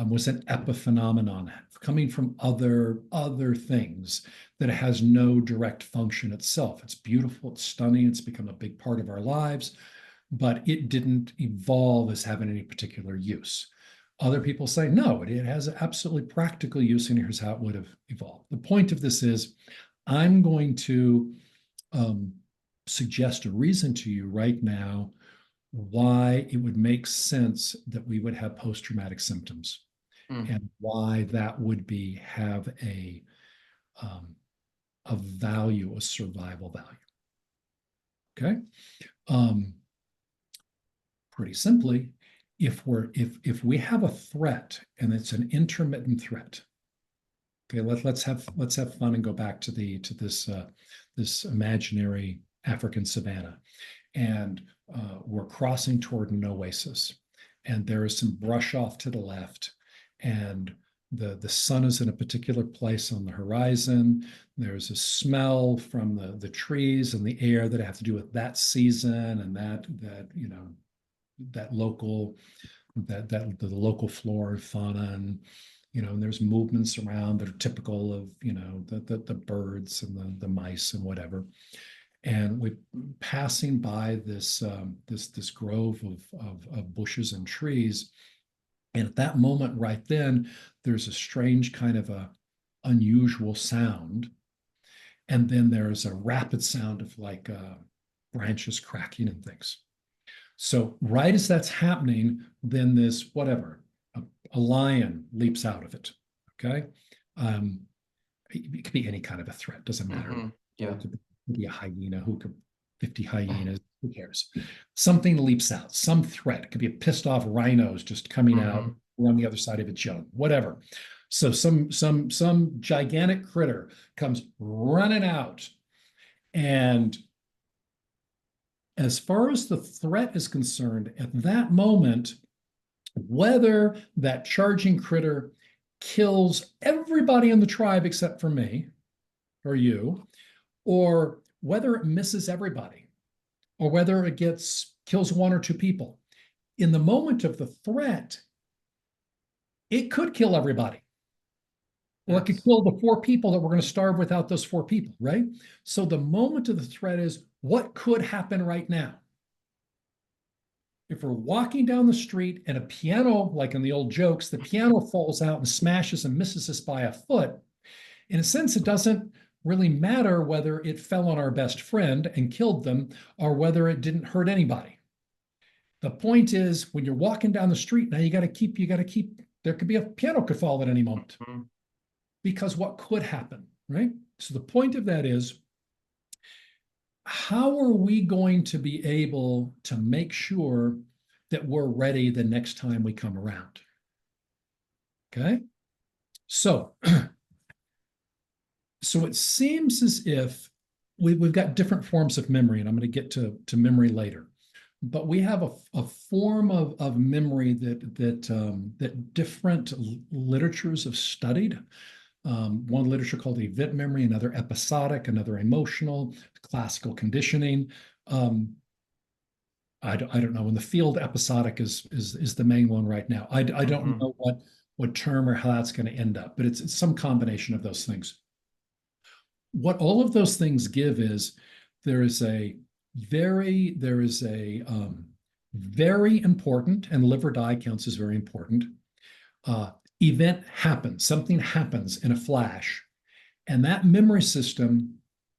was an epiphenomenon coming from other things that has no direct function itself. It's beautiful, it's stunning, it's become a big part of our lives, but it didn't evolve as having any particular use. Other people say, no, it has absolutely practical use, and here's how it would have evolved. The point of this is, I'm going to suggest a reason to you right now why it would make sense that we would have post-traumatic symptoms. And why that would have a value, a survival value. Okay. Pretty simply, if we have a threat and it's an intermittent threat. Okay, let's have fun and go back to this imaginary African savanna, and we're crossing toward an oasis, and there is some brush off to the left. and the sun is in a particular place on the horizon. There's a smell from the trees and the air that have to do with that season and that local the local flora and fauna, and and there's movements around that are typical of the birds and the mice and whatever. And we're passing by this grove of bushes and trees. And at that moment, right then, there's a strange kind of a unusual sound. And then there's a rapid sound of like branches cracking and things. So right as that's happening, then this whatever, a lion leaps out of it. Okay. It could be any kind of a threat, doesn't matter. Mm-hmm. Yeah. It could be a hyena, 50 hyenas, who cares? Something leaps out, some threat. It could be a pissed off rhinos just coming out on the other side of its young, whatever. So some gigantic critter comes running out. And as far as the threat is concerned, at that moment, whether that charging critter kills everybody in the tribe except for me or you, or whether it misses everybody, or whether it kills one or two people, in the moment of the threat, it could kill everybody. Or it could kill the 4 people that we're going to starve without those 4 people, right? So the moment of the threat is what could happen right now? If we're walking down the street and a piano, like in the old jokes, the piano falls out and smashes and misses us by a foot, in a sense, it doesn't really matter whether it fell on our best friend and killed them or whether it didn't hurt anybody. The point is, when you're walking down the street now, you got to keep, there could be a piano could fall at any moment. Because what could happen, right? So the point of that is, how are we going to be able to make sure that we're ready the next time we come around? Okay. So it seems as if we've got different forms of memory, and I'm going to get to memory later. But we have a form of memory that different literatures have studied. One literature called event memory, another episodic, another emotional, classical conditioning. I don't know. In the field, episodic is the main one right now. I don't know what term or how that's going to end up, but it's some combination of those things. What all of those things give is there is a very important, and liver dye counts as very important, event happens, something happens in a flash, and that memory system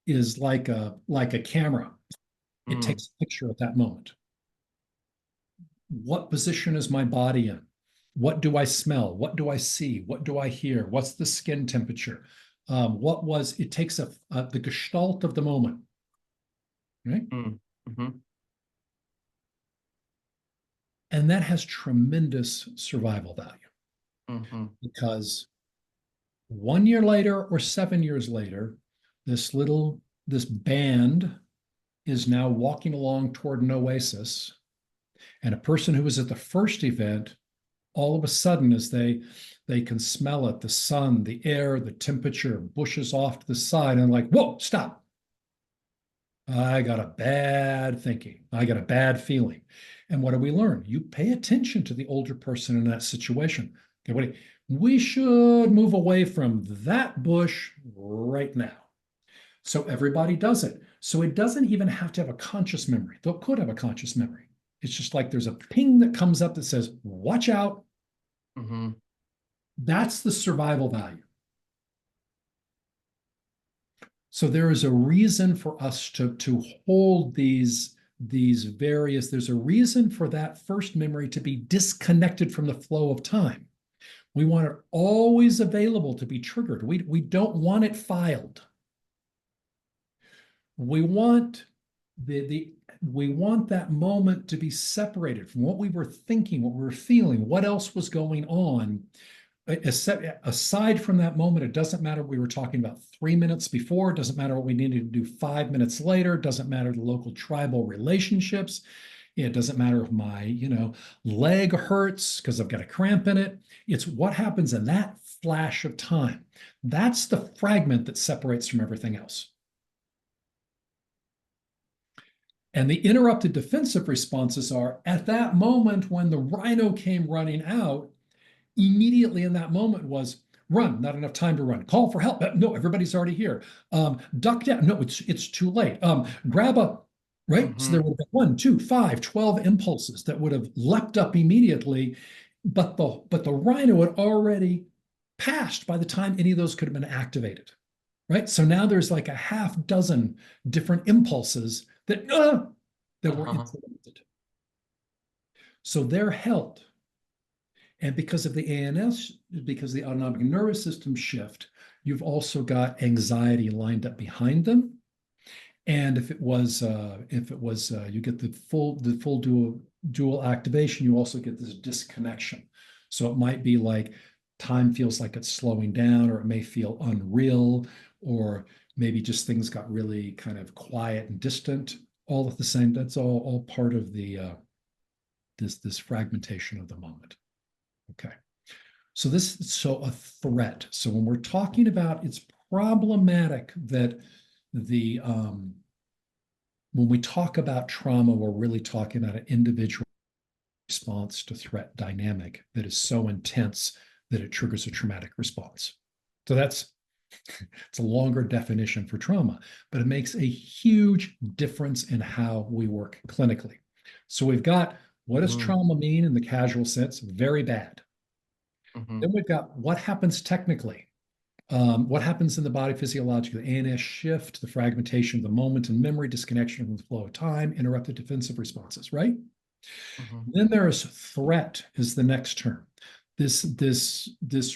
is like a camera. It takes a picture at that moment. What position is my body in? What do I smell? What do I see? What do I hear? What's the skin temperature? It takes the gestalt of the moment, right? And that has tremendous survival value. Because 1 year later or 7 years later, this band is now walking along toward an oasis, and a person who was at the first event, all of a sudden, as they can smell it, the sun, the air, the temperature, bushes off to the side, and like, whoa, stop. I got a bad thinking. I got a bad feeling. And what do we learn? You pay attention to the older person in that situation. Okay, we should move away from that bush right now. So everybody does it. So it doesn't even have to have a conscious memory, though it could have a conscious memory. It's just like there's a ping that comes up that says, watch out. That's the survival value. So there is a reason for us to hold these various, there's a reason for that first memory to be disconnected from the flow of time. We want it always available to be triggered. We don't want it filed. We want we want that moment to be separated from what we were thinking, what we were feeling, what else was going on. Aside from that moment, it doesn't matter what we were talking about 3 minutes before. It doesn't matter what we needed to do 5 minutes later. It doesn't matter the local tribal relationships. It doesn't matter if my, leg hurts because I've got a cramp in it. It's what happens in that flash of time. That's the fragment that separates from everything else. And the interrupted defensive responses are at that moment when the rhino came running out, immediately in that moment was run, not enough time to run. Call for help. No, everybody's already here. Duck down. No, it's too late. Grab a, right? So there would have been 1, 2, 5, 12 impulses that would have leapt up immediately, but the rhino had already passed by the time any of those could have been activated, right? So now there's like a half dozen different impulses that were implemented. So they're held. And because of the ANS, because the autonomic nervous system shift, you've also got anxiety lined up behind them. And if it was you get the full dual activation, you also get this disconnection. So it might be like time feels like it's slowing down, or it may feel unreal, or maybe just things got really kind of quiet and distant all at the same. That's all part of the this fragmentation of the moment. Okay. So a threat. So when we're talking about, it's problematic that when we talk about trauma, we're really talking about an individual response to threat dynamic that is so intense that it triggers a traumatic response. So it's a longer definition for trauma, but it makes a huge difference in how we work clinically. So we've got, what does trauma mean in the casual sense? Very bad. Then we've got what happens technically. What happens in the body physiologically? The ANS shift, the fragmentation of the moment and memory, disconnection from the flow of time, interrupted defensive responses, right? Then there is threat is the next term. This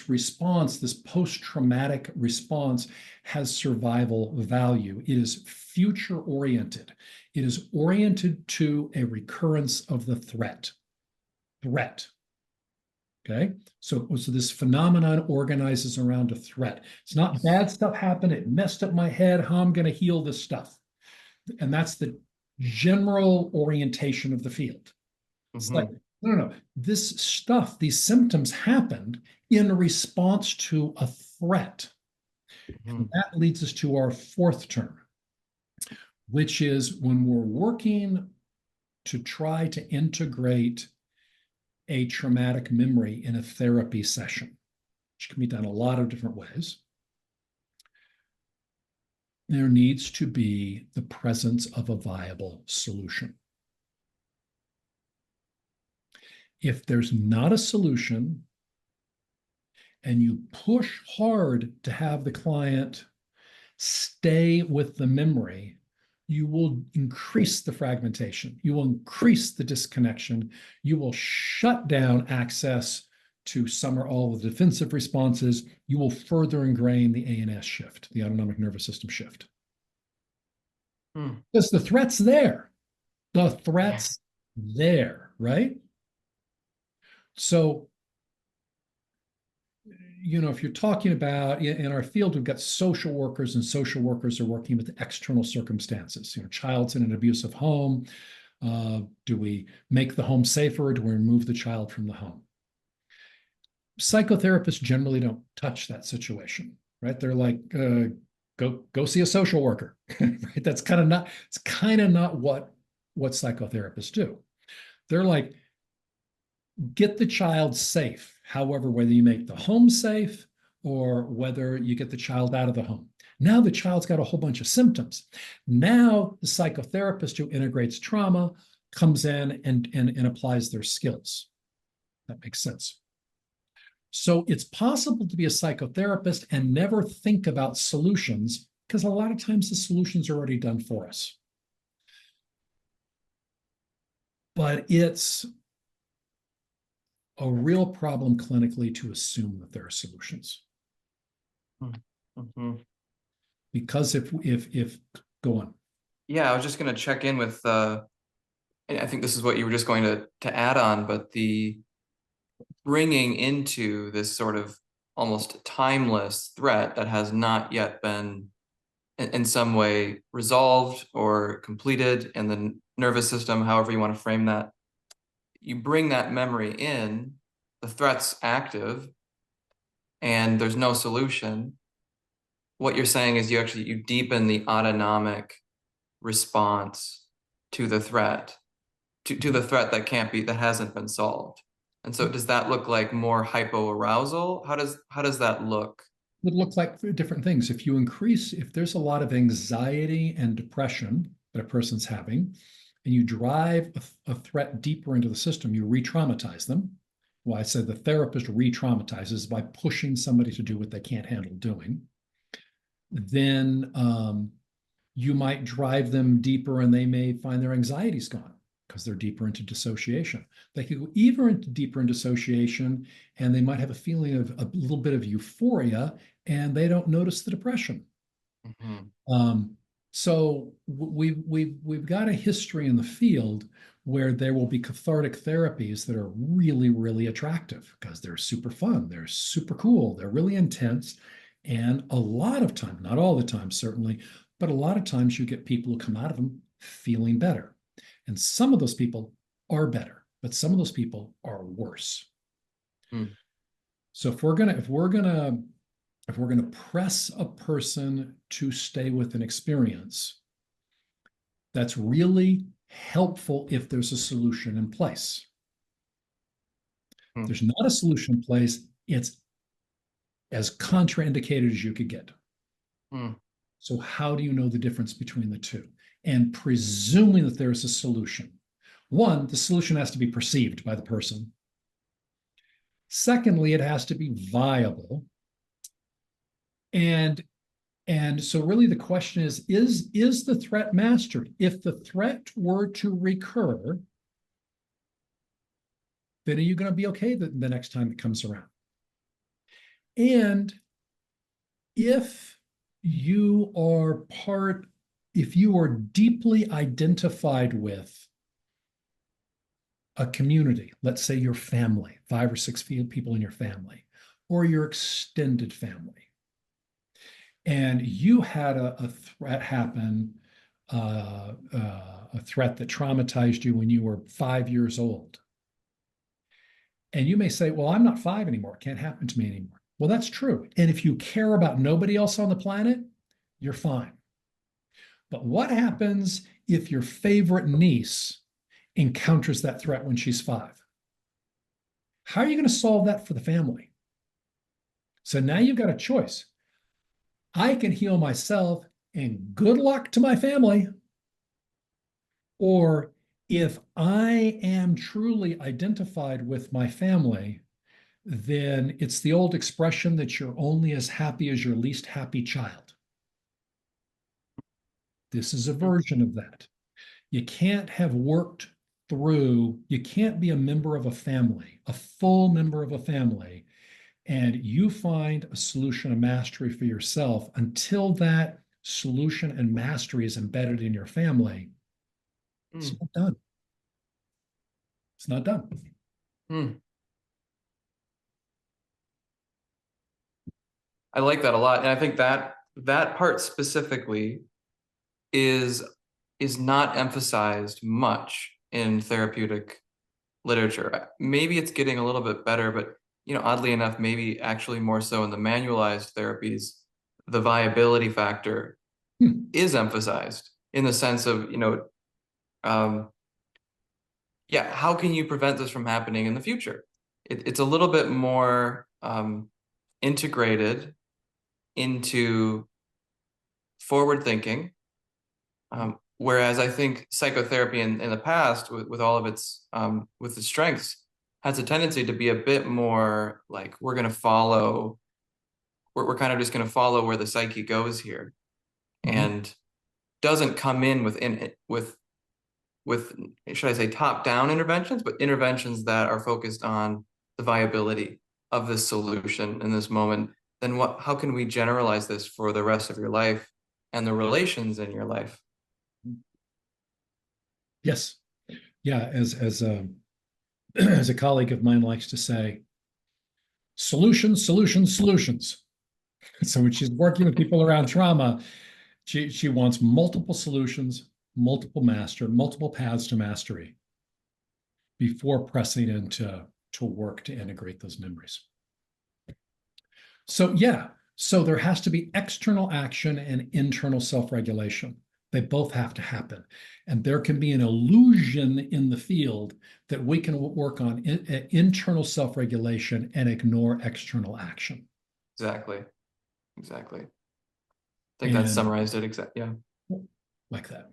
response, this post-traumatic response has survival value. It is future oriented. It is oriented to a recurrence of the threat. Okay, so this phenomenon organizes around a threat. It's not bad stuff happened. It messed up my head. How I'm going to heal this stuff. And that's the general orientation of the field. It's like, no. This stuff, these symptoms happened in response to a threat. And that leads us to our fourth term, which is when we're working to try to integrate a traumatic memory in a therapy session, which can be done a lot of different ways. There needs to be the presence of a viable solution. If there's not a solution and you push hard to have the client stay with the memory, you will increase the fragmentation. You will increase the disconnection. You will shut down access to some or all of the defensive responses. You will further ingrain the ANS shift, the autonomic nervous system shift. Because the threat's there. The threat's there, right? So, if you're talking about, in our field, we've got social workers, and social workers are working with external circumstances. Child's in an abusive home. Do we make the home safer, or do we remove the child from the home? Psychotherapists generally don't touch that situation, right? They're like, go see a social worker, right? It's kind of not what psychotherapists do. They're like, get the child safe. However, whether you make the home safe or whether you get the child out of the home. Now the child's got a whole bunch of symptoms. Now the psychotherapist who integrates trauma comes in and applies their skills. That makes sense. So it's possible to be a psychotherapist and never think about solutions, because a lot of times the solutions are already done for us. But it's a real problem clinically to assume that there are solutions. Because if go on. Yeah, I was just going to check in with, I think this is what you were just going to add on, but the bringing into this sort of almost timeless threat that has not yet been in some way resolved or completed, and then nervous system, however you want to frame that, you bring that memory in, the threat's active, and there's no solution. What you're saying is you deepen the autonomic response to the threat, to the threat that hasn't been solved. And so does that look like more hypoarousal? How does that look? Would look like different things. If there's a lot of anxiety and depression that a person's having, and you drive a threat deeper into the system, you re-traumatize them. Well, I said the therapist re-traumatizes by pushing somebody to do what they can't handle doing. Then you might drive them deeper and they may find their anxiety's gone because they're deeper into dissociation. They could go even deeper into dissociation and they might have a feeling of a little bit of euphoria and they don't notice the depression. So we've got a history in the field where there will be cathartic therapies that are really, really attractive because they're super fun, they're super cool, they're really intense. And a lot of time, not all the time, certainly, but a lot of times you get people who come out of them feeling better. And some of those people are better, but some of those people are worse. So if we're gonna press a person to stay with an experience, that's really helpful if there's a solution in place. There's not a solution in place, it's as contraindicated as you could get. So how do you know the difference between the two? And presuming that there's a solution. One, the solution has to be perceived by the person. Secondly, it has to be viable. And so really the question is the threat mastered? If the threat were to recur, then are you going to be okay the next time it comes around? And if you are deeply identified with a community, let's say your family, 5 or 6 people in your family, or your extended family, and you had a threat happen, a threat that traumatized you when you were 5 years old. And you may say, well, I'm not 5 anymore. It can't happen to me anymore. Well, that's true. And if you care about nobody else on the planet, you're fine. But what happens if your favorite niece encounters that threat when she's 5? How are you going to solve that for the family? So now you've got a choice. I can heal myself and good luck to my family. Or if I am truly identified with my family, then it's the old expression that you're only as happy as your least happy child. This is a version of that. You can't have worked through, you can't be a member of a family, a full member of a family, and you find a solution of mastery for yourself until that solution and mastery is embedded in your family. It's not done. It's not done. I like that a lot. And I think that part specifically is not emphasized much in therapeutic literature. Maybe it's getting a little bit better, but oddly enough, maybe actually more so in the manualized therapies, the viability factor is emphasized in the sense of, how can you prevent this from happening in the future? It's a little bit more integrated into forward thinking. Whereas I think psychotherapy in the past, with all of its with its strengths, has a tendency to be a bit more like we're kind of just going to follow where the psyche goes here, and doesn't come in with should I say top-down interventions, but interventions that are focused on the viability of this solution in this moment. Then how can we generalize this for the rest of your life and the relations in your life? Yes. Yeah. As a colleague of mine likes to say, solutions, solutions, solutions. So when she's working with people around trauma, she wants multiple solutions multiple paths to mastery before pressing into work to integrate those memories. So yeah, so there has to be external action and internal self-regulation. They both have to happen. And there can be an illusion in the field that we can work on internal self-regulation and ignore external action. Exactly. I think that summarized it exactly. Yeah. Like that.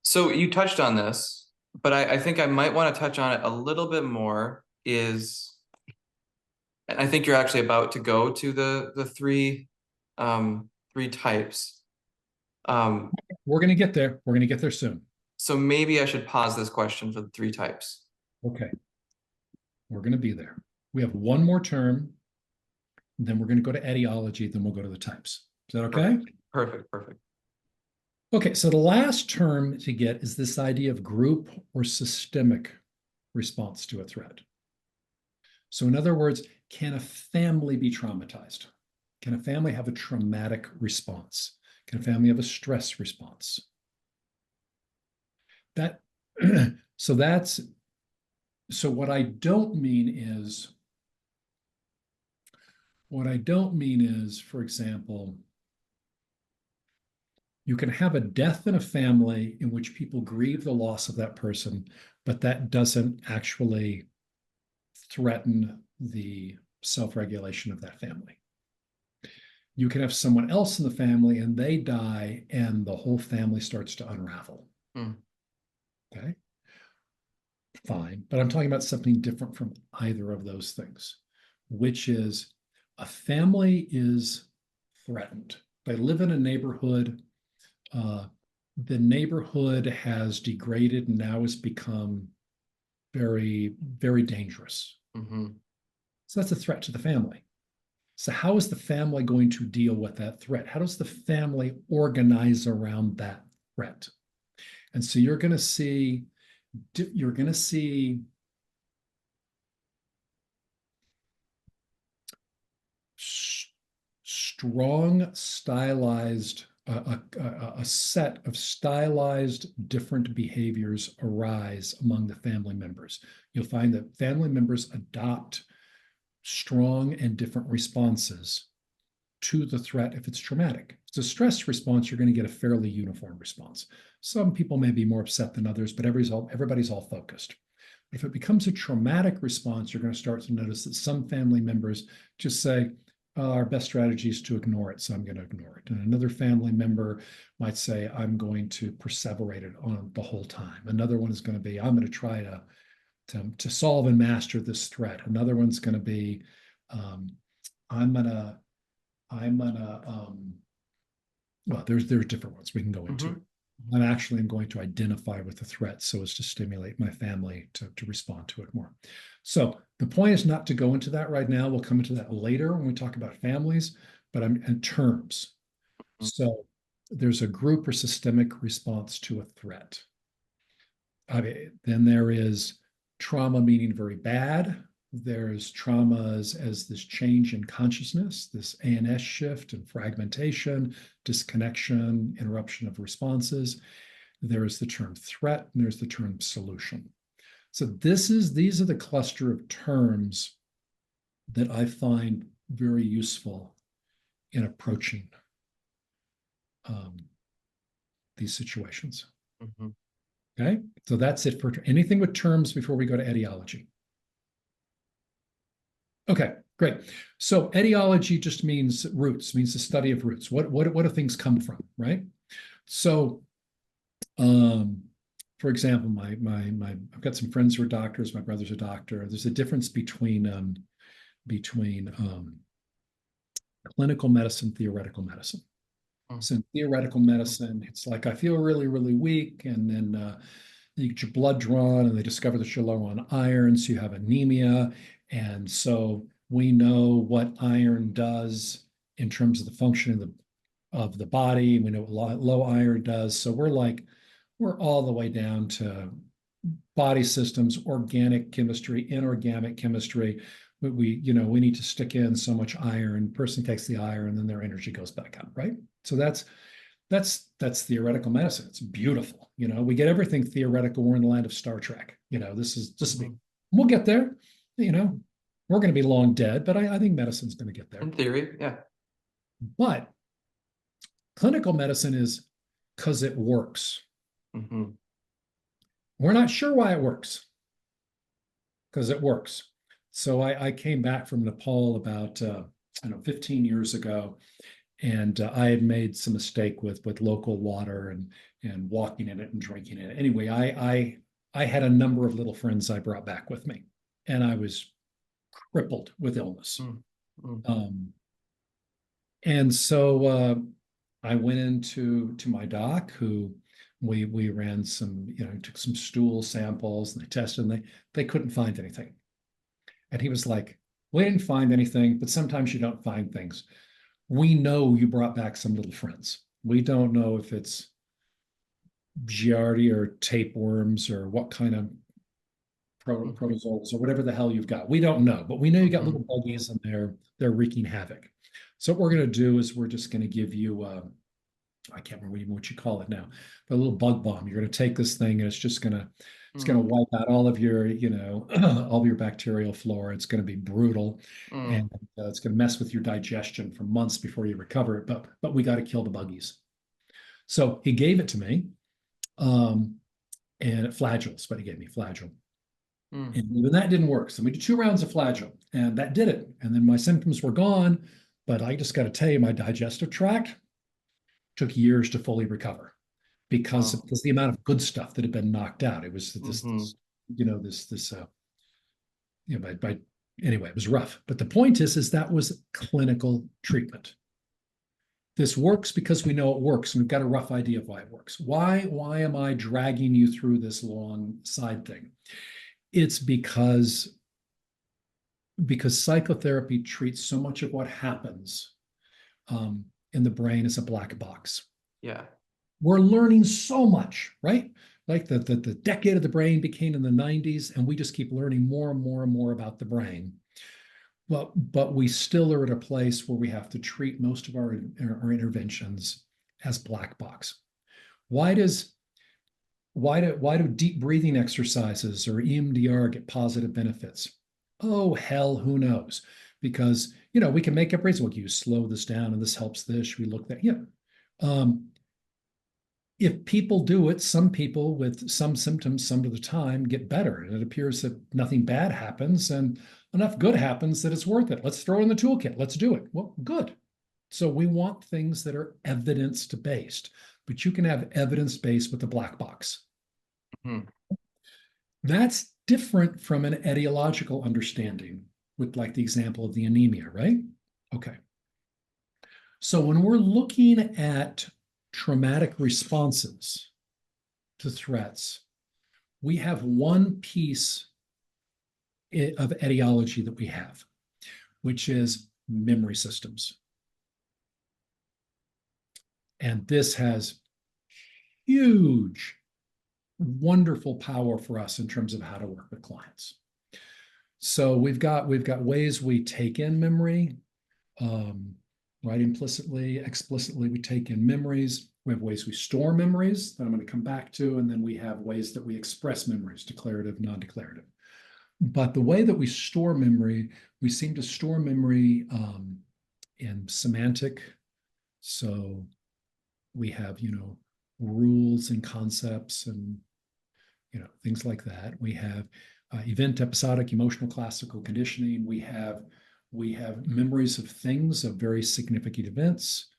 So you touched on this, but I think I might want to touch on it a little bit more is, and I think you're actually about to go to the three types. We're going to get there. We're going to get there soon. So maybe I should pause this question for the three types. Okay. We're going to be there. We have one more term, then we're going to go to etiology, then we'll go to the types. Is that okay? Perfect. Okay, so the last term to get is this idea of group or systemic response to a threat. So in other words, can a family be traumatized? Can a family have a traumatic response? Can a family have a stress response? So what I don't mean is, for example, you can have a death in a family in which people grieve the loss of that person, but that doesn't actually threaten the self-regulation of that family. You can have someone else in the family and they die and the whole family starts to unravel. Okay, fine. But I'm talking about something different from either of those things, which is a family is threatened. They live in a neighborhood. The neighborhood has degraded and now has become very, very dangerous. So that's a threat to the family. So how is the family going to deal with that threat? How does the family organize around that threat? And so you're going to see strong stylized, a set of stylized different behaviors arise among the family members. You'll find that family members adopt strong and different responses to the threat if it's traumatic. If it's a stress response, you're going to get a fairly uniform response. Some people may be more upset than others, but everybody's all focused. If it becomes a traumatic response, you're going to start to notice that some family members just say, our best strategy is to ignore it, so I'm going to ignore it. And another family member might say, I'm going to perseverate it on the whole time. Another one is going to be, I'm going to try to solve and master this threat. Another one's going to be, well, there's different ones we can go into. I'm going to identify with the threat so as to stimulate my family to respond to it more. So the point is not to go into that right now. We'll come into that later when we talk about families, but I'm in terms. So there's a group or systemic response to a threat. Then there is trauma, meaning very bad. There's traumas as this change in consciousness, this ANS shift and fragmentation, disconnection, interruption of responses. There's the term threat, and there's the term solution. So these are the cluster of terms that I find very useful in approaching these situations. Okay, so that's it for anything with terms before we go to etiology. Okay, great. So etiology just means roots, means the study of roots. What do things come from, right? So, for example, I've got some friends who are doctors. My brother's a doctor. There's a difference between clinical medicine, theoretical medicine. So in theoretical medicine, it's like I feel really, really weak, and then you get your blood drawn, and they discover that you're low on iron, so you have anemia. And so we know what iron does in terms of the function of the body. We know what low iron does. So we're all the way down to body systems, organic chemistry, inorganic chemistry. We need to stick in so much iron. Person takes the iron, and then their energy goes back up, right? So that's That's theoretical medicine. It's beautiful. We get everything theoretical. We're in the land of Star Trek. This is just Mm-hmm. we'll get there. We're going to be long dead, but I think medicine's going to get there. In theory, yeah. But clinical medicine is because it works. Mm-hmm. We're not sure why it works, because it works. So I came back from Nepal about 15 years ago, and I had made some mistake with local water and walking in it and drinking it. Anyway, I had a number of little friends I brought back with me, and I was crippled with illness. Mm-hmm. And so I went into my doc, who we ran some, took some stool samples and they tested, and they couldn't find anything. And he was like, "We didn't find anything, but sometimes you don't find things. We know you brought back some little friends. We don't know if it's Giardia or tapeworms or what kind of protozoals or whatever the hell you've got. We don't know, but we know you got little buggies and they're wreaking havoc. So what we're going to do is we're just going to give you I can't remember even what you call it now, but a little bug bomb. You're going to take this thing and it's going to wipe out all of your, all of your bacterial flora. It's going to be brutal, and it's going to mess with your digestion for months before you recover it. But we got to kill the buggies." So he gave it to me, and flagyls, but he gave me flagyl. And even that didn't work. So we did 2 rounds of flagyl, and that did it. And then my symptoms were gone. But I just got to tell you, my digestive tract took years to fully recover because the amount of good stuff that had been knocked out. It was anyway, it was rough. But the point is that was clinical treatment. This works because we know it works, and we've got a rough idea of why it works. Why am I dragging you through this long side thing? It's because psychotherapy treats so much of what happens in the brain as a black box. Yeah. We're learning so much, right? Like the decade of the brain became in the 90s, and we just keep learning more and more and more about the brain. But we still are at a place where we have to treat most of our interventions as black box. Why do deep breathing exercises or EMDR get positive benefits? Oh, hell, who knows? Because, we can make up reasons. Well, you slow this down and this helps this. Should we look that? Yeah. If people do it, some people with some symptoms some of the time get better. And it appears that nothing bad happens and enough good happens that it's worth it. Let's throw in the toolkit. Let's do it. Well, good. So we want things that are evidence-based, but you can have evidence-based with a black box. That's different from an etiological understanding with like the example of the anemia, right? Okay. So when we're looking at traumatic responses to threats, we have one piece of etiology that we have, which is memory systems. And this has huge, wonderful power for us in terms of how to work with clients. So we've got ways we take in memory, right? Implicitly, explicitly, we take in memories. We have ways we store memories that I'm going to come back to, and then we have ways that we express memories, declarative, non-declarative. But the way that we store memory, we seem to store memory in semantic. So we have, rules and concepts and, things like that. We have event, episodic, emotional, classical conditioning. We have memories of things, of very significant events,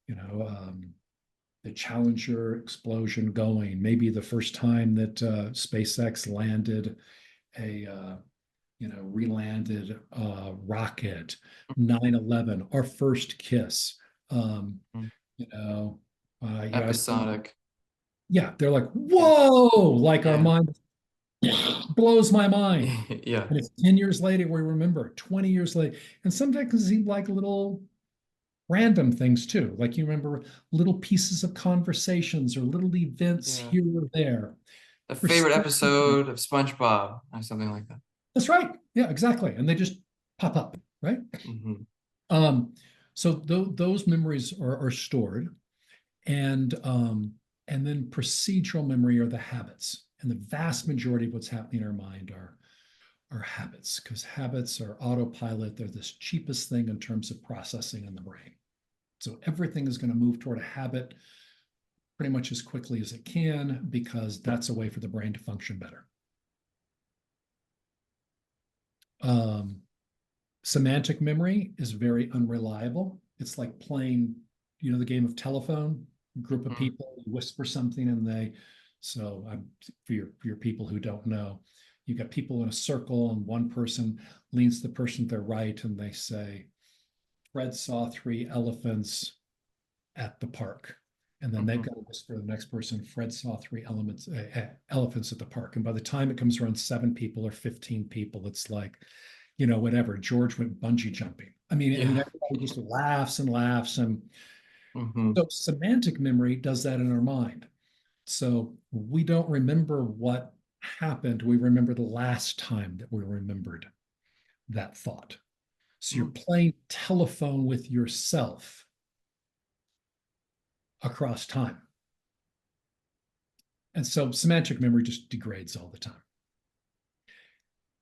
the Challenger explosion going, maybe the first time that SpaceX landed relanded rocket, 9/11, our first kiss, Episodic. Yeah, they're like, whoa, like our mind blows my mind. Yeah. And it's 10 years later, we remember 20 years later. And sometimes it seems like little random things too. Like you remember little pieces of conversations or little events here or there. A favorite episode of SpongeBob or something like that. That's right. Yeah, exactly. And they just pop up, right? So those memories are stored. And then procedural memory are the habits. And the vast majority of what's happening in our mind are habits, because habits are autopilot. They're this cheapest thing in terms of processing in the brain. So everything is going to move toward a habit pretty much as quickly as it can, because that's a way for the brain to function better. Semantic memory is very unreliable. It's like playing, the game of telephone. Group of people whisper something, and for your people who don't know, you got people in a circle, and one person leans the person to their right, and they say, Fred saw 3 elephants at the park. And then they've got to whisper to the next person, Fred saw 3 elephants at the park. And by the time it comes around 7 people or 15 people, it's like, whatever, George went bungee jumping. I mean, everybody just laughs and laughs. And so semantic memory does that in our mind. So we don't remember what happened. We remember the last time that we remembered that thought. So you're playing telephone with yourself across time. And so semantic memory just degrades all the time.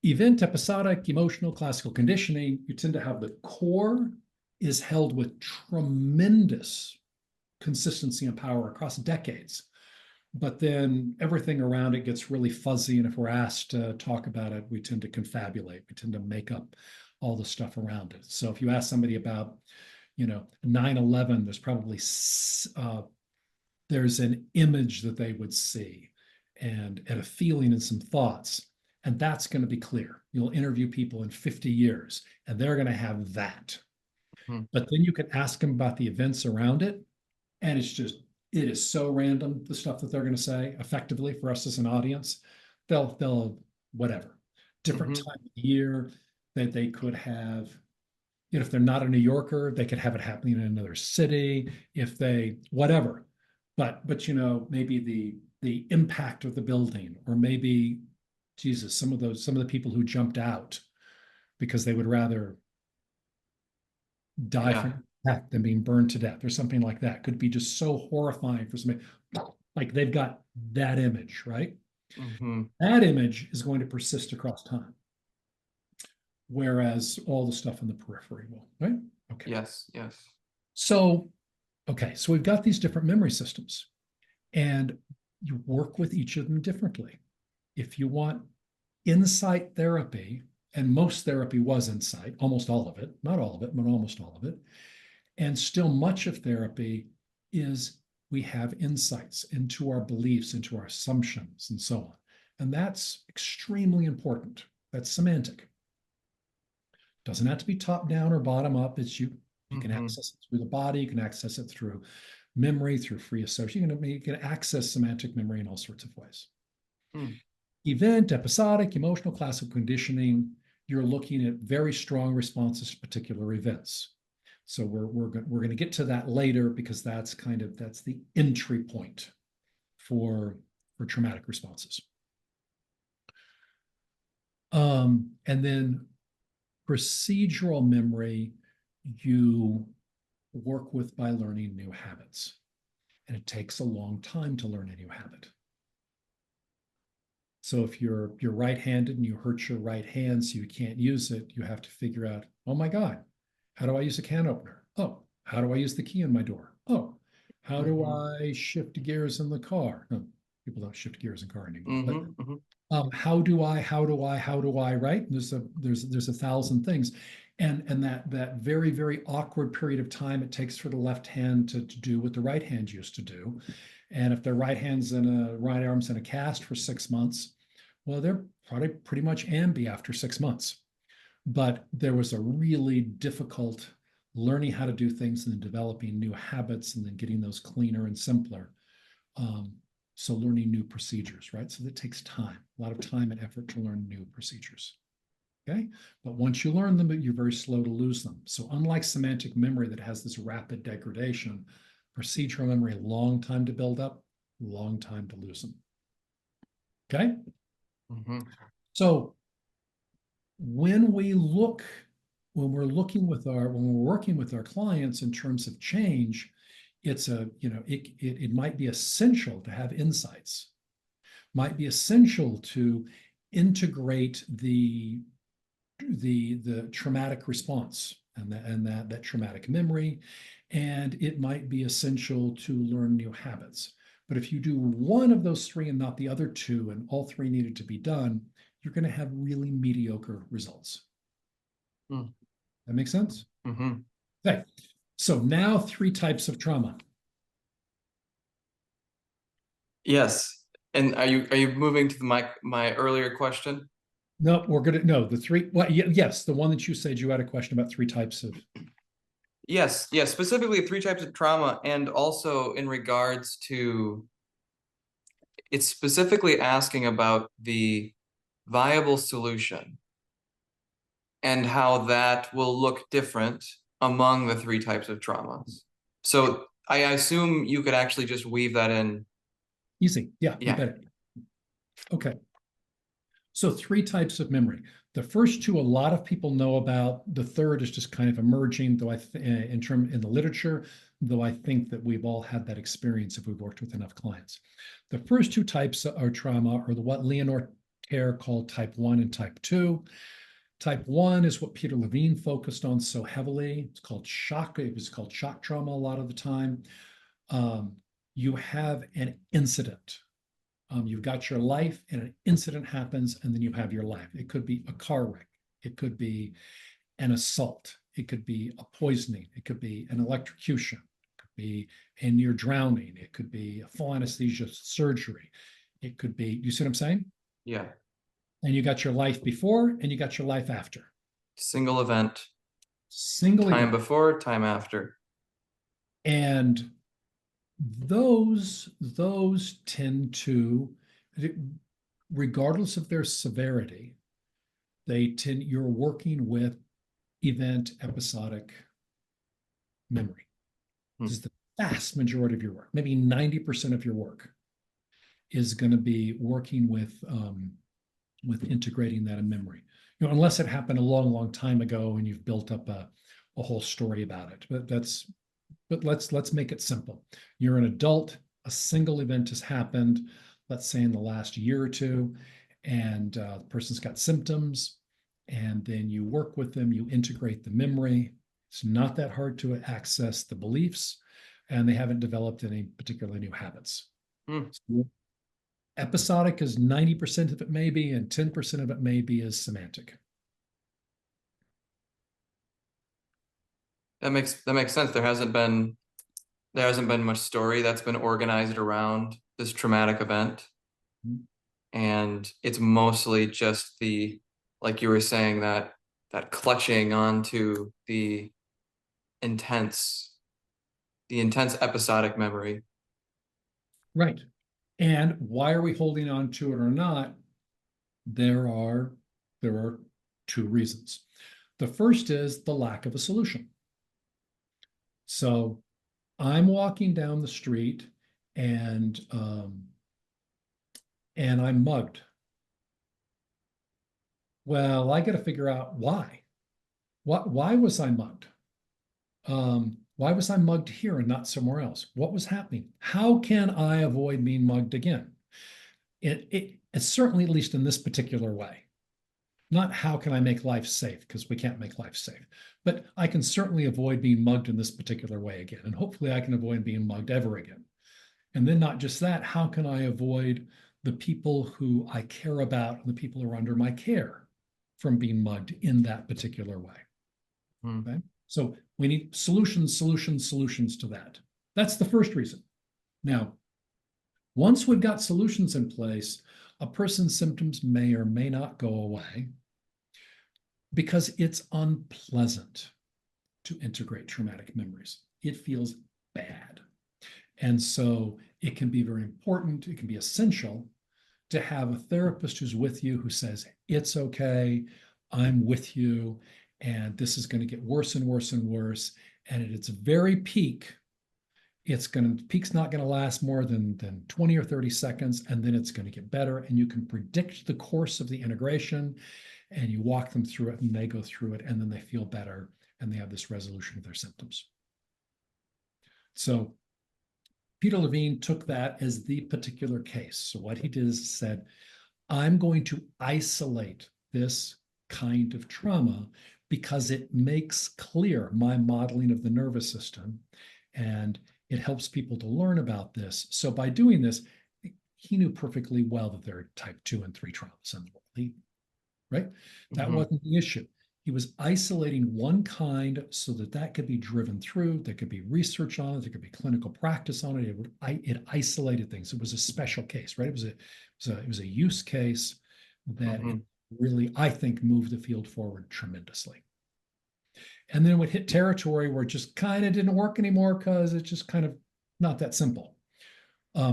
Event, episodic, emotional, classical conditioning, you tend to have the core is held with tremendous consistency and power across decades. But then everything around it gets really fuzzy. And if we're asked to talk about it, we tend to confabulate. We tend to make up all the stuff around it. So if you ask somebody about, 9/11, there's probably there's an image that they would see and a feeling and some thoughts. And that's going to be clear. You'll interview people in 50 years, and they're going to have that. But then you can ask them about the events around it, and it is so random, the stuff that they're going to say effectively for us as an audience. They'll whatever, different time of year that they could have, if they're not a New Yorker, they could have it happening in another city, if they, whatever. But maybe the impact of the building, or maybe, Jesus, some of the people who jumped out because they would rather die from impact than being burned to death, or something like that, could be just so horrifying for somebody. Like they've got that image, right? That image is going to persist across time, whereas all the stuff in the periphery will, right? Okay. Yes. So we've got these different memory systems, and you work with each of them differently. If you want insight therapy, and most therapy was insight, almost all of it, not all of it, but almost all of it. And still much of therapy is we have insights into our beliefs, into our assumptions, and so on. And that's extremely important. That's semantic. Doesn't have to be top down or bottom up. It's you can access it through the body, you can access it through memory, through free association. You can access semantic memory in all sorts of ways. Event, episodic, emotional, classical conditioning, you're looking at very strong responses to particular events. So we're going to get to that later, because that's the entry point for traumatic responses. And then procedural memory, you work with by learning new habits. And it takes a long time to learn a new habit. So if you're right-handed and you hurt your right hand so you can't use it, you have to figure out, oh my God, how do I use a can opener? Oh, how do I use the key in my door? Oh, how do I shift gears in the car? No, people don't shift gears in car anymore. But how do I, right? There's a 1,000 things. And that very, very awkward period of time it takes for the left hand to do what the right hand used to do. And if their right arm's in a cast for 6 months, well, they're probably pretty much ambi after 6 months. But there was a really difficult learning how to do things and then developing new habits and then getting those cleaner and simpler. So learning new procedures, right? So that takes time, a lot of time and effort to learn new procedures. Okay. But once you learn them, you're very slow to lose them. So unlike semantic memory that has this rapid degradation, procedural memory, a long time to build up, long time to lose them. Okay. So when we're working with our clients in terms of change, it's it might be essential to have insights, might be essential to integrate the traumatic response and that traumatic memory, and it might be essential to learn new habits. But if you do one of those three and not the other two, and all three needed to be done, you're going to have really mediocre results. That makes sense? Mm-hmm. Okay. So now 3 types of trauma. Yes. And are you moving to my earlier question? No, we're gonna no the 3. Well, yes, the one that you said you had a question about 3 types of. Yes, specifically 3 types of trauma, and also in regards to, it's specifically asking about the viable solution and how that will look different among the 3 types of traumas. So I assume you could actually just weave that in. Easy. Yeah, you Yeah. bet it. Okay. So 3 types of memory. The first 2, a lot of people know about. The third is just kind of emerging, though in the literature, though I think that we've all had that experience if we've worked with enough clients. The first 2 types of trauma are what Leonore Terr called type 1 and type 2. Type 1 is what Peter Levine focused on so heavily. It's called shock. It was called shock trauma a lot of the time. You have an incident. You've got your life and an incident happens, and then you have your life. It could be a car wreck. It could be an assault. It could be a poisoning. It could be an electrocution. It could be a near drowning. It could be a full anesthesia surgery. It could be, you see what I'm saying? Yeah. And you got your life before and you got your life after. Single event. Single time event. Before, time after. And those tend to, regardless of their severity, you're working with event episodic memory. This is the vast majority of your work. Maybe 90% of your work is going to be working with integrating that in memory. Unless it happened a long, long time ago and you've built up a whole story about it. But let's make it simple. You're an adult, a single event has happened, let's say in the last year or two, and the person's got symptoms, and then you work with them, you integrate the memory. It's not that hard to access the beliefs, and they haven't developed any particularly new habits. So episodic is 90% of it maybe, and 10% of it maybe is semantic. That makes sense. There hasn't been much story that's been organized around this traumatic event. Mm-hmm. And it's mostly just like you were saying, that clutching onto the intense episodic memory. Right. And why are we holding on to it or not? There are 2 reasons. The first is the lack of a solution. So I'm walking down the street and I'm mugged. Well, I got to figure out why. Why was I mugged? Why was I mugged here and not somewhere else? What was happening? How can I avoid being mugged again? It's certainly, at least in this particular way. Not how can I make life safe, because we can't make life safe, but I can certainly avoid being mugged in this particular way again. And hopefully I can avoid being mugged ever again. And then not just that, how can I avoid the people who I care about and the people who are under my care from being mugged in that particular way? Okay? So we need solutions to that. That's the first reason. Now, once we've got solutions in place, a person's symptoms may or may not go away because it's unpleasant to integrate traumatic memories. It feels bad. And so it can be very important, it can be essential to have a therapist who's with you who says, it's okay, I'm with you, and this is going to get worse and worse and worse. And at its very peak, peak's not going to last more than 20 or 30 seconds, and then it's going to get better. And you can predict the course of the integration, and you walk them through it, and they go through it, and then they feel better, and they have this resolution of their symptoms. So Peter Levine took that as the particular case. So what he did is said, I'm going to isolate this kind of trauma because it makes clear my modeling of the nervous system and it helps people to learn about this. So by doing this, he knew perfectly well that there are type 2 and 3 traumas in the world, right? That wasn't the issue. He was isolating one kind so that that could be driven through, there could be research on it, there could be clinical practice on it. It isolated things. It was a special case, right? It was a use case that it really, I think, moved the field forward tremendously. And then it would hit territory where it just kind of didn't work anymore because it's just kind of not that simple.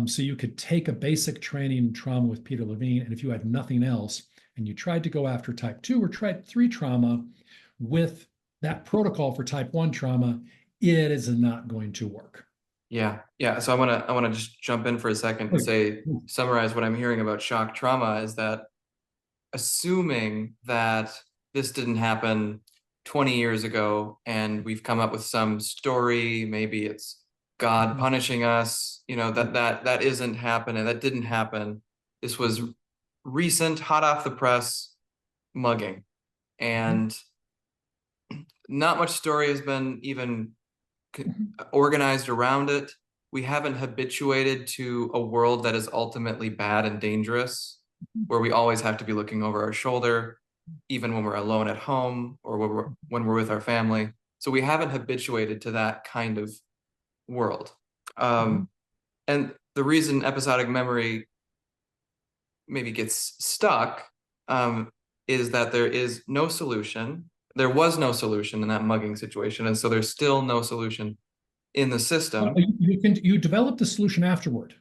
So you could take a basic training in trauma with Peter Levine, and if you had nothing else, and you tried to go after type 2 or type 3 trauma with that protocol for type 1 trauma, it is not going to work. Yeah. So I wanna just jump in for a second and summarize what I'm hearing about shock trauma is that assuming that this didn't happen 20 years ago and we've come up with some story, maybe it's God punishing us, that isn't happening, that didn't happen. This was recent, hot off the press mugging, and not much story has been even organized around it. We haven't habituated to a world that is ultimately bad and dangerous, where we always have to be looking over our shoulder, even when we're alone at home or when we're with our family. So we haven't habituated to that kind of world. And the reason episodic memory maybe gets stuck is that there is no solution. There was no solution in that mugging situation, and so there's still no solution in the system. You develop the solution afterward.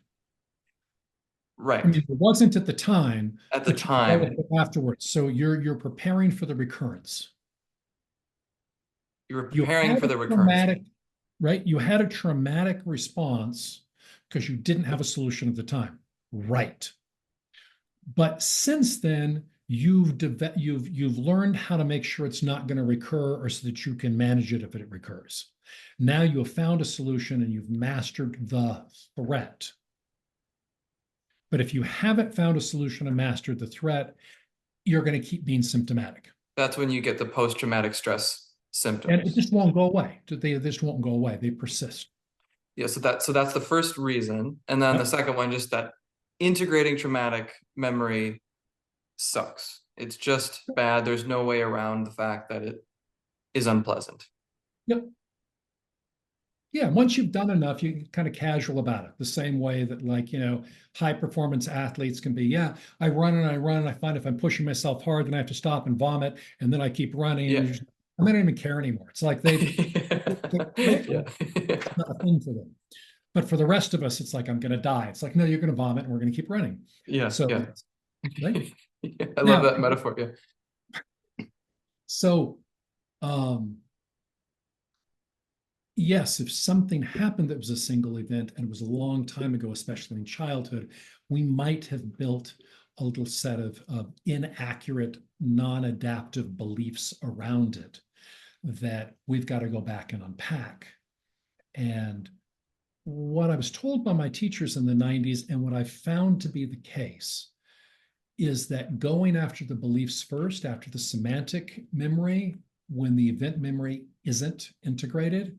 Right. I mean, it wasn't at the time. At the time. Afterwards. So you're preparing for the recurrence. You're preparing for the recurrence. Right? You had a traumatic response because you didn't have a solution at the time. Right. But since then, you've learned how to make sure it's not going to recur or so that you can manage it if it recurs. Now you have found a solution and you've mastered the threat. But if you haven't found a solution and mastered the threat, you're going to keep being symptomatic. That's when you get the post-traumatic stress symptoms. And it just won't go away. They just won't go away. They persist. Yeah, so that's the first reason. And then the second one, just that integrating traumatic memory sucks. It's just bad. There's no way around the fact that it is unpleasant. Yep. Yeah, once you've done enough, you get kind of casual about it. The same way that high performance athletes can be, I run and I find if I'm pushing myself hard, then I have to stop and vomit, and then I keep running. Yeah. And I don't even care anymore. It's like it's not a thing for them. But for the rest of us, it's like, I'm going to die. It's like, no, you're going to vomit and we're going to keep running. Yeah. So, right? I love that metaphor. Yeah. So, yes, if something happened that was a single event and it was a long time ago, especially in childhood, we might have built a little set of inaccurate, non-adaptive beliefs around it that we've got to go back and unpack. And what I was told by my teachers in the 90s and what I found to be the case is that going after the beliefs first, after the semantic memory, when the event memory isn't integrated,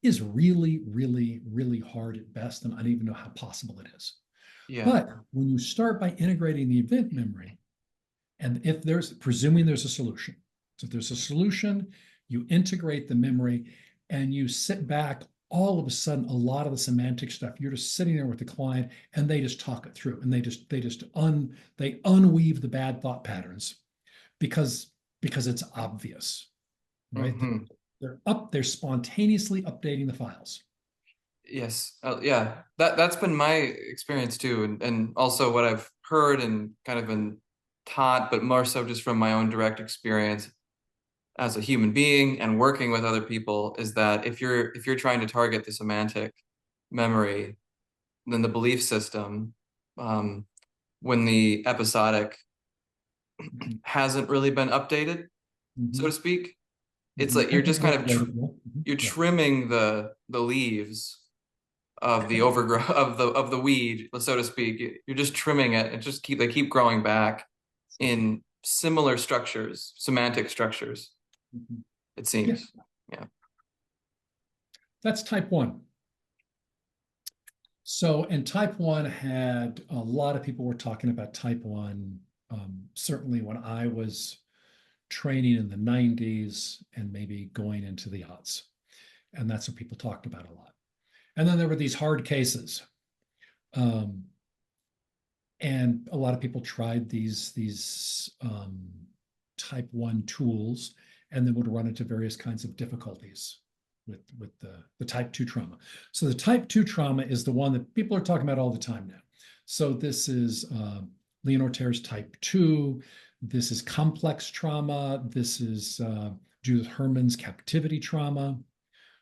is really, really, really hard at best, and I don't even know how possible it is. Yeah. But when you start by integrating the event memory, and presuming there's a solution, so if there's a solution, you integrate the memory, and you sit back, all of a sudden, a lot of the semantic stuff, you're just sitting there with the client, and they just talk it through, and they unweave the bad thought patterns because it's obvious, right? They're spontaneously updating the files. Yes. Yeah. That's been my experience too. And also what I've heard and kind of been taught, but more so just from my own direct experience as a human being and working with other people, is that if you're trying to target the semantic memory, then the belief system, when the episodic hasn't really been updated, so to speak, it's like you're just kind of you're trimming the leaves of the overgrowth of the weed, so to speak. You're just trimming it, and they keep growing back in similar structures, semantic structures, Mhm. it seems. Yeah. That's type 1. So, and type 1 had a lot of people were talking about type 1, certainly when I was training in the 90s and maybe going into the aughts. And that's what people talked about a lot. And then there were these hard cases. And a lot of people tried these type 1 tools and then would run into various kinds of difficulties with the type 2 trauma. So the type 2 trauma is the one that people are talking about all the time now. So this is Leonore type 2. This is complex trauma. This is Judith Herman's captivity trauma.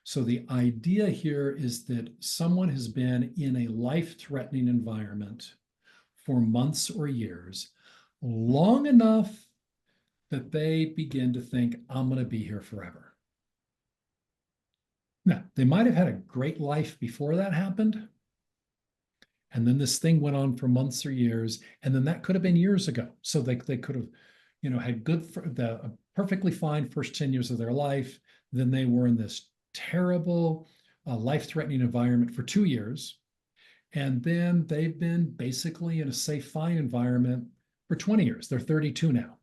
So the idea here is that someone has been in a life-threatening environment for months or years, long enough that they begin to think, I'm going to be here forever. Now, they might have had a great life before that happened. And then this thing went on for months or years. And then that could have been years ago. So they could have, had perfectly fine first 10 years of their life. Then they were in this terrible, life-threatening environment for 2 years. And then they've been basically in a safe, fine environment for 20 years. They're 32 now.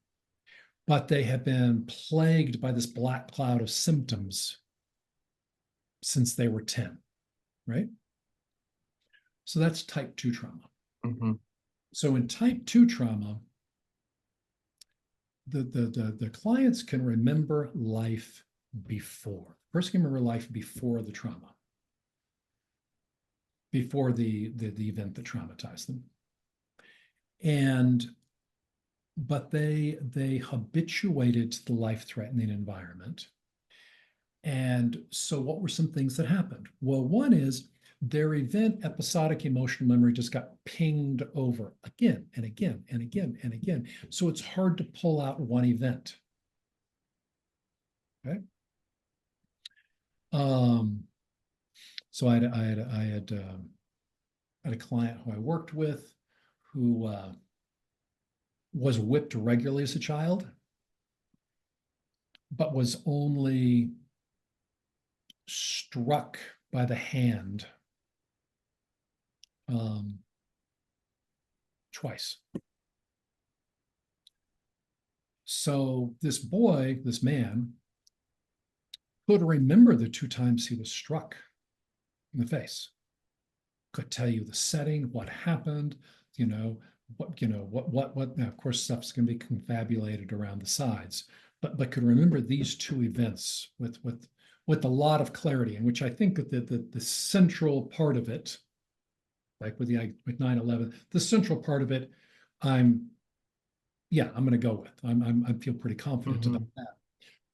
But they have been plagued by this black cloud of symptoms since they were 10, right? So that's type 2 trauma. Mm-hmm. So in type 2 trauma, the clients can remember life before. Person can remember life before the trauma, before the event that traumatized them. But they habituated to the life-threatening environment. And so what were some things that happened? Well, one is their event episodic emotional memory just got pinged over again and again and again and again. So it's hard to pull out one event. Okay. So I had a client who I worked with who was whipped regularly as a child, but was only struck by the hand twice. So this man, could remember the 2 times he was struck in the face, could tell you the setting, what happened, what. Now, of course, stuff's going to be confabulated around the sides, but could remember these 2 events with a lot of clarity, in which I think that the central part of it, like with 9/11, the central part of it, I'm going to go with. I feel pretty confident about that.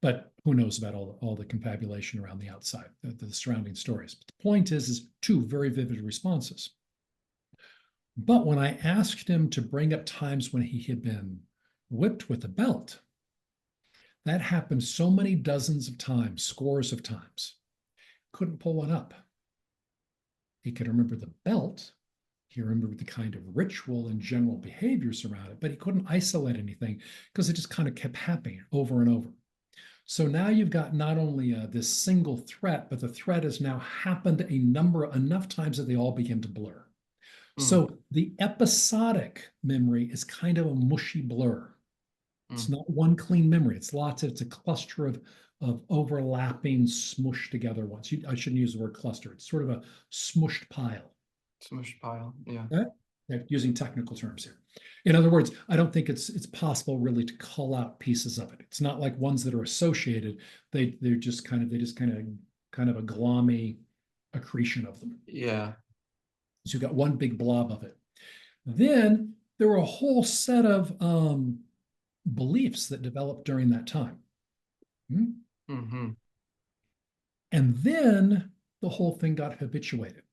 But who knows about all the confabulation around the outside, the surrounding stories. But the point is 2 very vivid responses. But when I asked him to bring up times when he had been whipped with a belt, that happened so many dozens of times, scores of times, couldn't pull one up. He could remember the belt. He remembered the kind of ritual and general behaviors around it, but he couldn't isolate anything because it just kind of kept happening over and over. So now you've got not only this single threat, but the threat has now happened enough times that they all begin to blur. So the episodic memory is kind of a mushy blur. It's not one clean memory. It's a cluster of overlapping, smushed together ones. I shouldn't use the word cluster. It's sort of a smushed pile. Smushed pile, yeah. Using technical terms here. In other words, I don't think it's possible really to call out pieces of it. It's not like ones that are associated. They're just kind of a glommy accretion of them. Yeah. So you've got one big blob of it. Then there were a whole set of beliefs that developed during that time. Mm-hmm. And then the whole thing got habituated.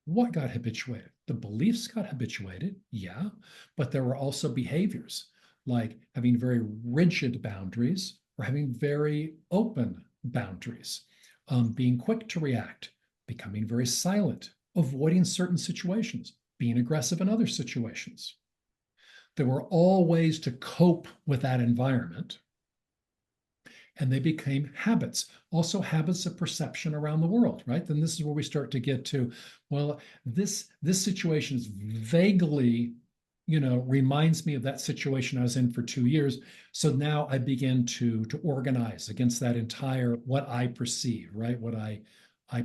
What got habituated? The beliefs got habituated, yeah, but there were also behaviors like having very rigid boundaries or having very open boundaries, being quick to react, becoming very silent, avoiding certain situations, being aggressive in other situations. There were all ways to cope with that environment. And they became habits, also habits of perception around the world, right? Then this is where we start to get to, well, this situation is vaguely, reminds me of that situation I was in for 2 years. So now I begin to organize against that entire what I perceive, right? What I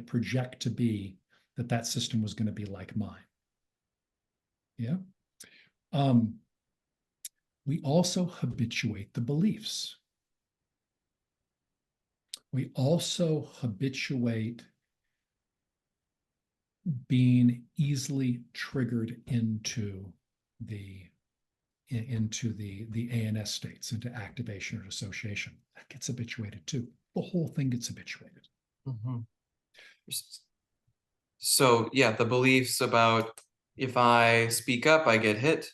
project to be that system was going to be like mine. Yeah. We also habituate the beliefs. We also habituate being easily triggered into the ANS states, into activation or association. That gets habituated too. The whole thing gets habituated. Mm-hmm. So yeah, the beliefs about if I speak up, I get hit.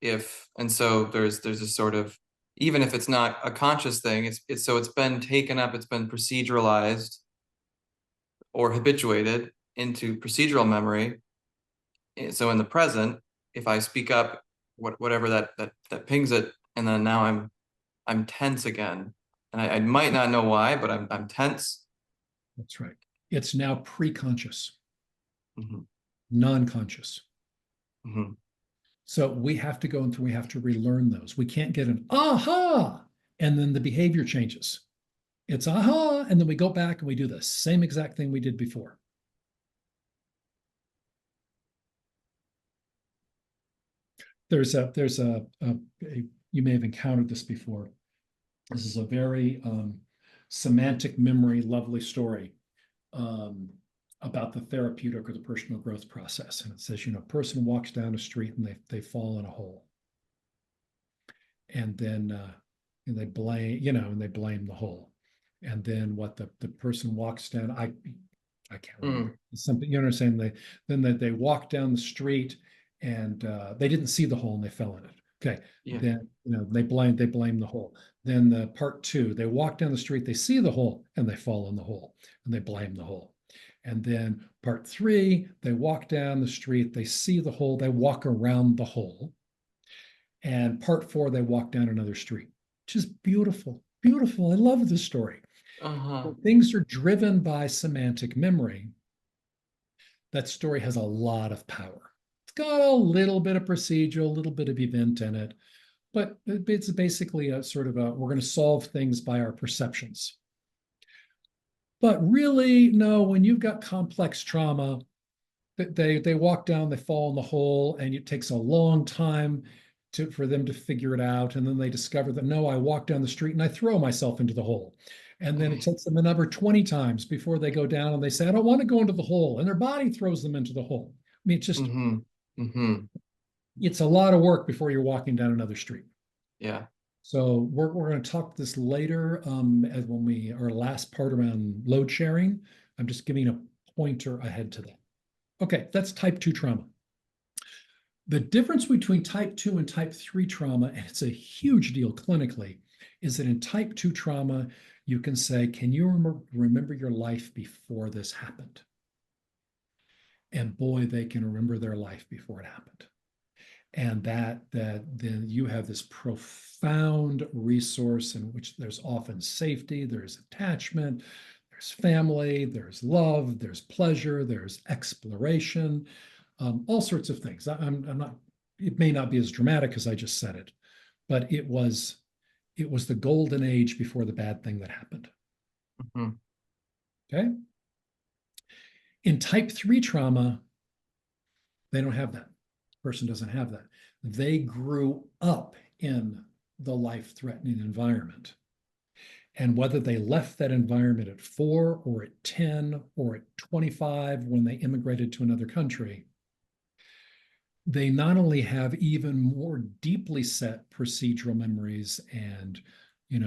And so there's a sort of, even if it's not a conscious thing, it's been taken up, it's been proceduralized or habituated into procedural memory. So in the present, if I speak up, whatever that pings it, and then now I'm tense again, and I might not know why, but I'm tense. That's right. It's now pre-conscious, Mm-hmm. non-conscious. Mm-hmm. So we have to go and we have to relearn those. We can't get an aha, and then the behavior changes. It's aha, and then we go back and we do the same exact thing we did before. There's a you may have encountered this before. This is a very semantic memory, lovely story about the therapeutic or the personal growth process. And it says, a person walks down a street and they fall in a hole. And then and they blame the hole. And then what the person walks down, I can't remember. Something, you know what I'm saying? They walk down the street and they didn't see the hole and they fell in it. Okay. Yeah. Then they blame the hole. Then the part two, they walk down the street, they see the hole and they fall in the hole and they blame the hole. And then part three, they walk down the street, they see the hole, they walk around the hole. And part four, they walk down another street. Just beautiful, beautiful. I love this story. Uh-huh. When things are driven by semantic memory, that story has a lot of power. It's got a little bit of procedure, a little bit of event in it, but it's basically a sort of we're going to solve things by our perceptions. But really, no, when you've got complex trauma, they walk down, they fall in the hole, and it takes a long time for them to figure it out. And then they discover that, no, I walk down the street and I throw myself into the hole. And then it takes them another 20 times before they go down and they say, I don't want to go into the hole. And their body throws them into the hole. I mean, it's just, it's a lot of work before you're walking down another street. Yeah. So we're going to talk this later as when our last part around load sharing. I'm just giving a pointer ahead to that. Okay, that's type 2 trauma. The difference between type 2 and type 3 trauma, and it's a huge deal clinically, is that in type 2 trauma, you can say, can you remember your life before this happened? And boy, they can remember their life before it happened. And that then you have this profound resource in which there's often safety, there's attachment, there's family, there's love, there's pleasure, there's exploration, all sorts of things. I'm not. It may not be as dramatic as I just said it, but it was the golden age before the bad thing that happened. Mm-hmm. Okay. In type 3 trauma, they don't have that. The person doesn't have that. They grew up in the life-threatening environment. And whether they left that environment at 4 or at 10 or at 25 when they immigrated to another country, they not only have even more deeply set procedural memories and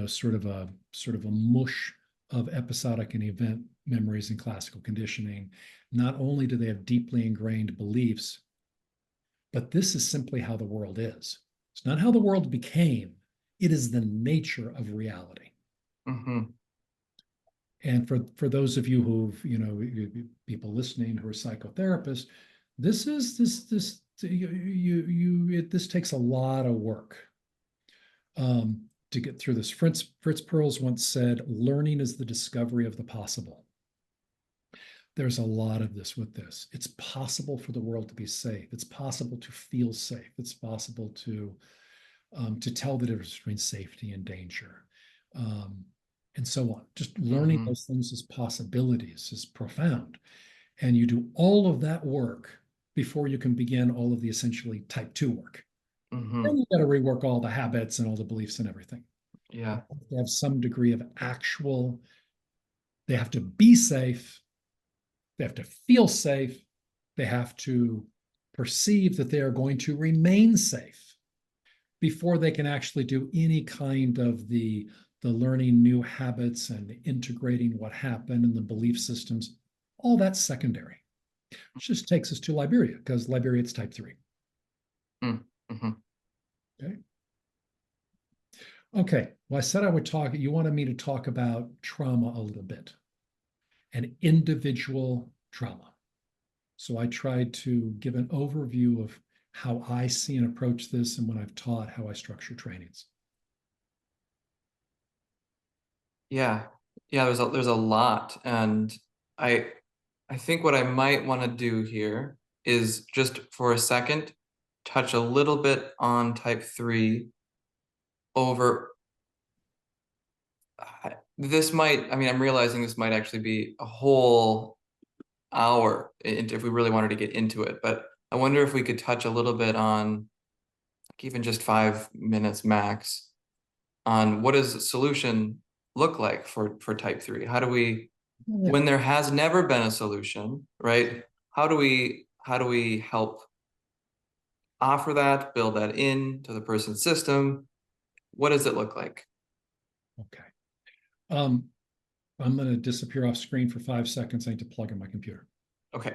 sort of a mush of episodic and event memories and classical conditioning. Not only do they have deeply ingrained beliefs, but this is simply how the world is. It's not how the world became. It is the nature of reality. Mm-hmm. And for those of you who've, people listening who are psychotherapists, this takes a lot of work to get through this. Fritz Perls once said, "Learning is the discovery of the possible." There's a lot of this with this. It's possible for the world to be safe. It's possible to feel safe. It's possible to tell the difference between safety and danger, and so on. Just learning those things as possibilities is profound. And you do all of that work before you can begin all of the essentially type 2 work. Then you got to rework all the habits and all the beliefs and everything. Yeah. They have some degree of actual, they have to be safe. They have to feel safe. They have to perceive that they are going to remain safe before they can actually do any kind of the learning new habits and integrating what happened and the belief systems. All that's secondary. Which just takes us to Liberia, because Liberia, it's type 3. Mm-hmm. Okay. Okay. Well, I said I would talk, you wanted me to talk about trauma a little bit and individual trauma. So I tried to give an overview of how I see and approach this, and when I've taught, how I structure trainings. Yeah. Yeah, there's a lot. And I think what I might want to do here is just for a second touch a little bit on type 3 over this might, I mean, I'm realizing this might actually be a whole hour if we really wanted to get into it, but I wonder if we could touch a little bit on like even just 5 minutes max on what does a solution look like for type 3? How do we, when there has never been a solution, right? How do we help offer that, build that into the person's system? What does it look like? Okay. I'm going to disappear off screen for 5 seconds. I need to plug in my computer. Okay.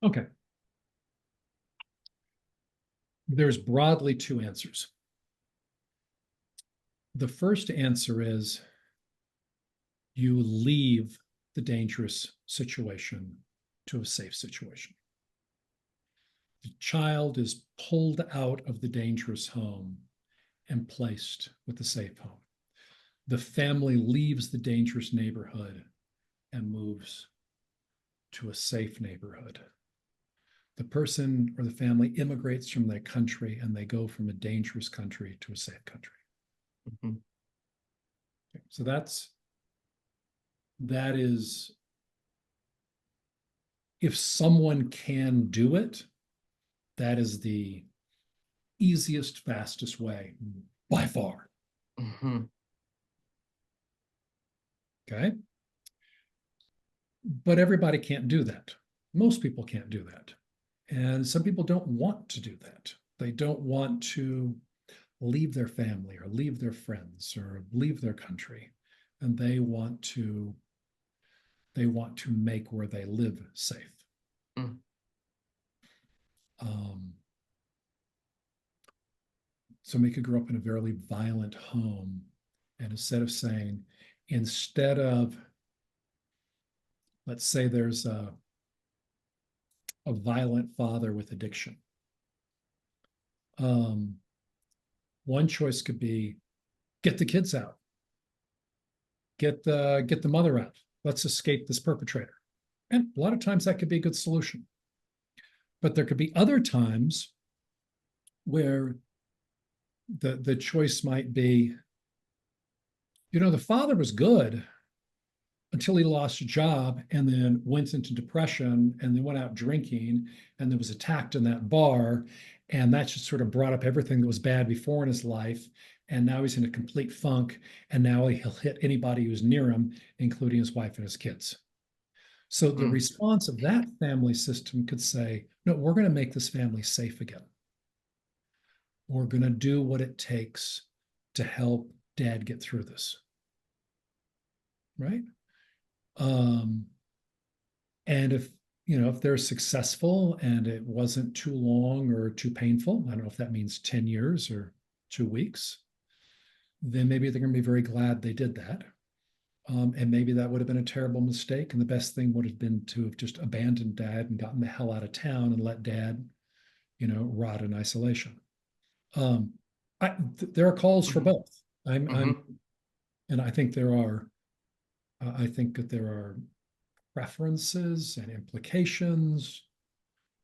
Okay. There's broadly 2 answers. The first answer is you leave the dangerous situation to a safe situation. The child is pulled out of the dangerous home and placed with the safe home. The family leaves the dangerous neighborhood and moves to a safe neighborhood. The person or the family immigrates from their country, and they go from a dangerous country to a safe country. Mm-hmm. Okay, so that is, if someone can do it, that is the easiest, fastest way by far. Mm-hmm. Okay. But everybody can't do that. Most people can't do that. And some people don't want to do that. They don't want to leave their family or leave their friends or leave their country. And they want to make where they live safe. Mm. Somebody could grow up in a very violent home, and instead of, let's say there's a violent father with addiction. One choice could be get the kids out, get the mother out. Let's escape this perpetrator. And a lot of times that could be a good solution. But there could be other times where the choice might be, the father was good until he lost a job and then went into depression and then went out drinking and then was attacked in that bar. And that just sort of brought up everything that was bad before in his life. And now he's in a complete funk. And now he'll hit anybody who's near him, including his wife and his kids. So the response of that family system could say, no, we're going to make this family safe again. We're going to do what it takes to help dad get through this. Right? And if, if they're successful and it wasn't too long or too painful, I don't know if that means 10 years or 2 weeks, then maybe they're going to be very glad they did that. And maybe that would have been a terrible mistake. And the best thing would have been to have just abandoned dad and gotten the hell out of town and let dad, rot in isolation. There are calls for both. And I think I think that there are preferences and implications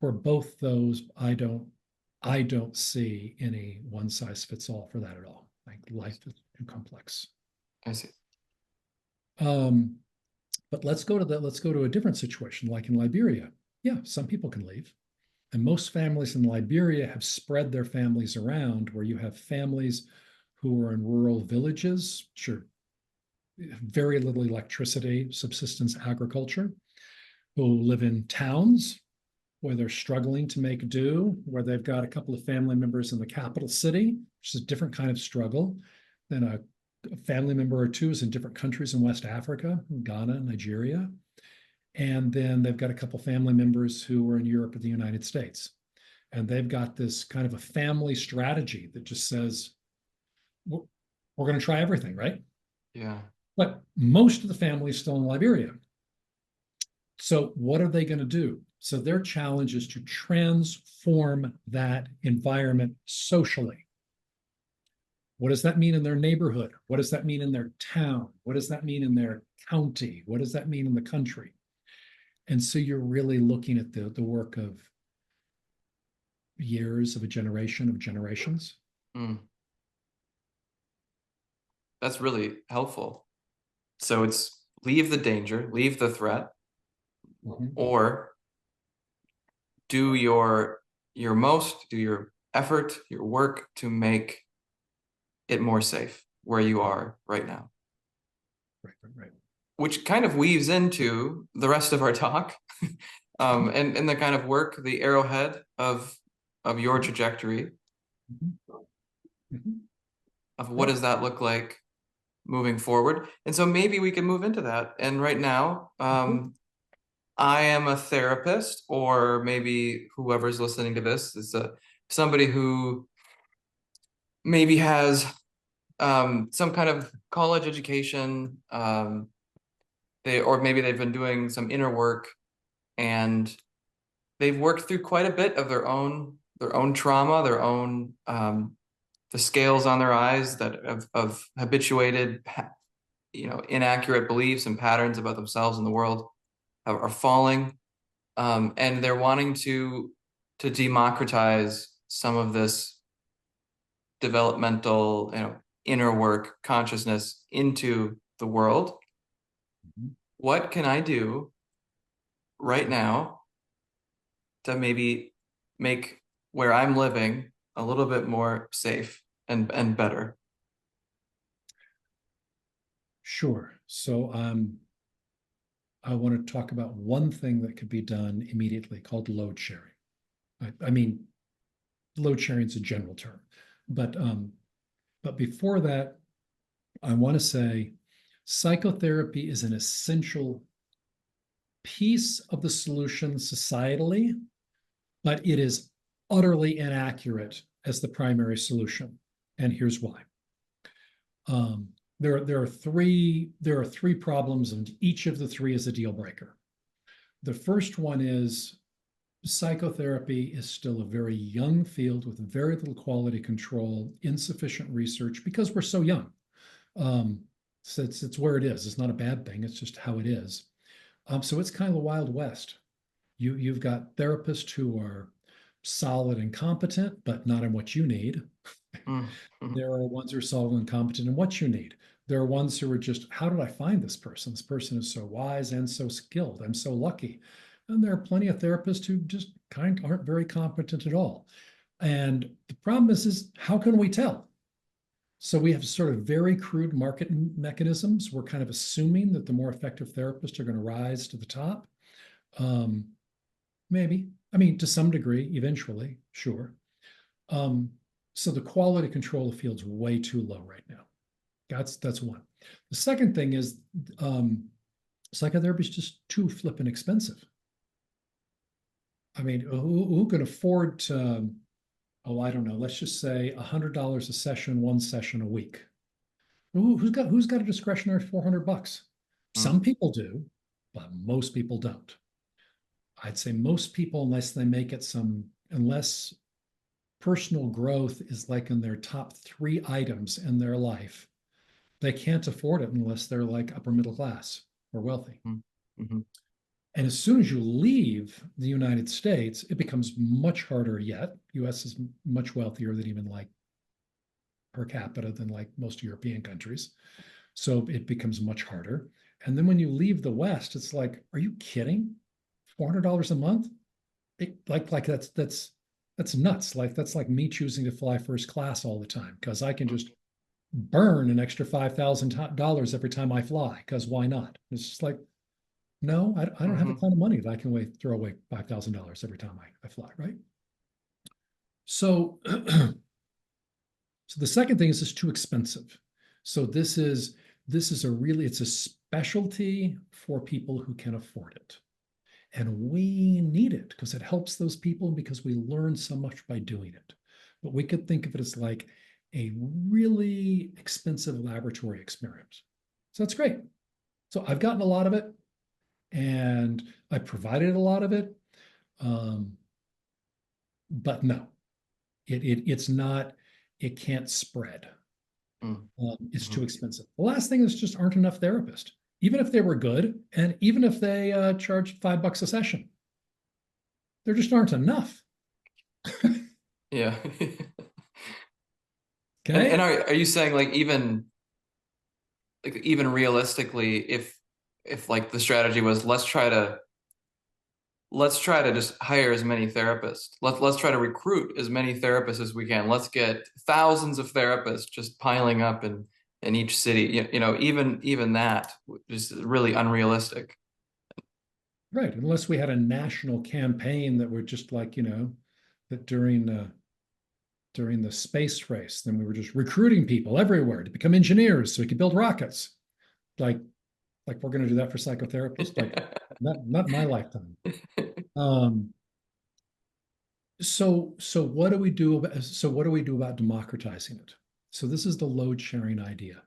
for both those. I don't see any one size fits all for that at all. Like life is too complex. I see. But let's go to a different situation, like in Liberia. Yeah, some people can leave. And most families in Liberia have spread their families around, where you have families who are in rural villages, sure, very little electricity, subsistence agriculture, who live in towns where they're struggling to make do, where they've got a couple of family members in the capital city, which is a different kind of struggle than a family member or two is in different countries in West Africa, Ghana, Nigeria. And then they've got a couple family members who are in Europe or the United States. And they've got this kind of a family strategy that just says, we're going to try everything, right? Yeah. But most of the family is still in Liberia. So what are they going to do? So their challenge is to transform that environment socially. What does that mean in their neighborhood? What does that mean in their town? What does that mean in their county? What does that mean in the country? And so you're really looking at the work of years, of a generation, of generations. That's really helpful. So it's leave the danger, leave the threat, or do your effort, your work to make it more safe where you are right now. Right. Which kind of weaves into the rest of our talk, and the kind of work, the arrowhead of your trajectory, of what does that look like moving forward. And so maybe we can move into that. And right now, I am a therapist, or maybe whoever's listening to this is somebody who maybe has some kind of college education, or maybe they've been doing some inner work, and they've worked through quite a bit of their own trauma, their own the scales on their eyes that of habituated, inaccurate beliefs and patterns about themselves and the world are falling, and they're wanting to democratize some of this developmental, inner work, consciousness into the world. What can I do right now to maybe make where I'm living a little bit more safe and better? Sure. So I want to talk about one thing that could be done immediately called load sharing. I mean, load sharing is a general term, but before that, I want to say psychotherapy is an essential piece of the solution societally, but it is utterly inaccurate as the primary solution. And here's why. There are three problems, and each of the three is a deal breaker. The first one is psychotherapy is still a very young field with very little quality control, insufficient research, because we're so young. So it's where it is. It's not a bad thing. It's just how it is. So it's kind of the Wild West. You've got therapists who are solid and competent, but not in what you need. There are ones who are solid and competent in what you need. There are ones who are just, how did I find this person? This person is so wise and so skilled. I'm so lucky. And there are plenty of therapists who just kind of aren't very competent at all. And the problem is how can we tell? So we have sort of very crude market mechanisms. We're kind of assuming that the more effective therapists are going to rise to the top. Maybe. I mean, to some degree, eventually, sure. So the quality control of the field's way too low right now. That's one. The second thing is psychotherapy is just too flippin' expensive. I mean, who can afford to, oh, I don't know, let's just say $100 a session, one session a week? Who's got a discretionary $400? Mm, Some people do, but most people don't. I'd say most people, unless personal growth is like in their top three items in their life, they can't afford it unless they're like upper middle class or wealthy. mm, mhm, And as soon as you leave the United States, it becomes much harder yet. US is much wealthier than even like per capita than like most European countries. So it becomes much harder. And then when you leave the West, it's like, are you kidding? $400 a month? That's nuts. Like that's like me choosing to fly first class all the time because I can just burn an extra $5,000 every time I fly. Because why not? It's just like, no, I don't have a mhm, ton of money that I can throw away $5,000 every time I fly, right? So, so the second thing is it's too expensive. So it's a specialty for people who can afford it. And we need it because it helps those people and because we learn so much by doing it. But we could think of it as like a really expensive laboratory experience. So that's great. So I've gotten a lot of it and I provided a lot of it. Um, but no, it's not, it can't spread. mm, It's too mhm. expensive. The last thing is just aren't enough therapists, even if they were good and even if they charged $5 a session, there just aren't enough. Yeah. And Okay. are you saying like even realistically, if like the strategy was let's try to just hire as many therapists. Let's try to recruit as many therapists as we can. Let's get thousands of therapists just piling up in each city. Even that is really unrealistic. Right. Unless we had a national campaign that were just like, that during the space race, then we were just recruiting people everywhere to become engineers so we could build rockets. Like, like we're going to do that for psychotherapists? Like, not in my lifetime. Um, what do we do about democratizing it? So this is the load sharing idea.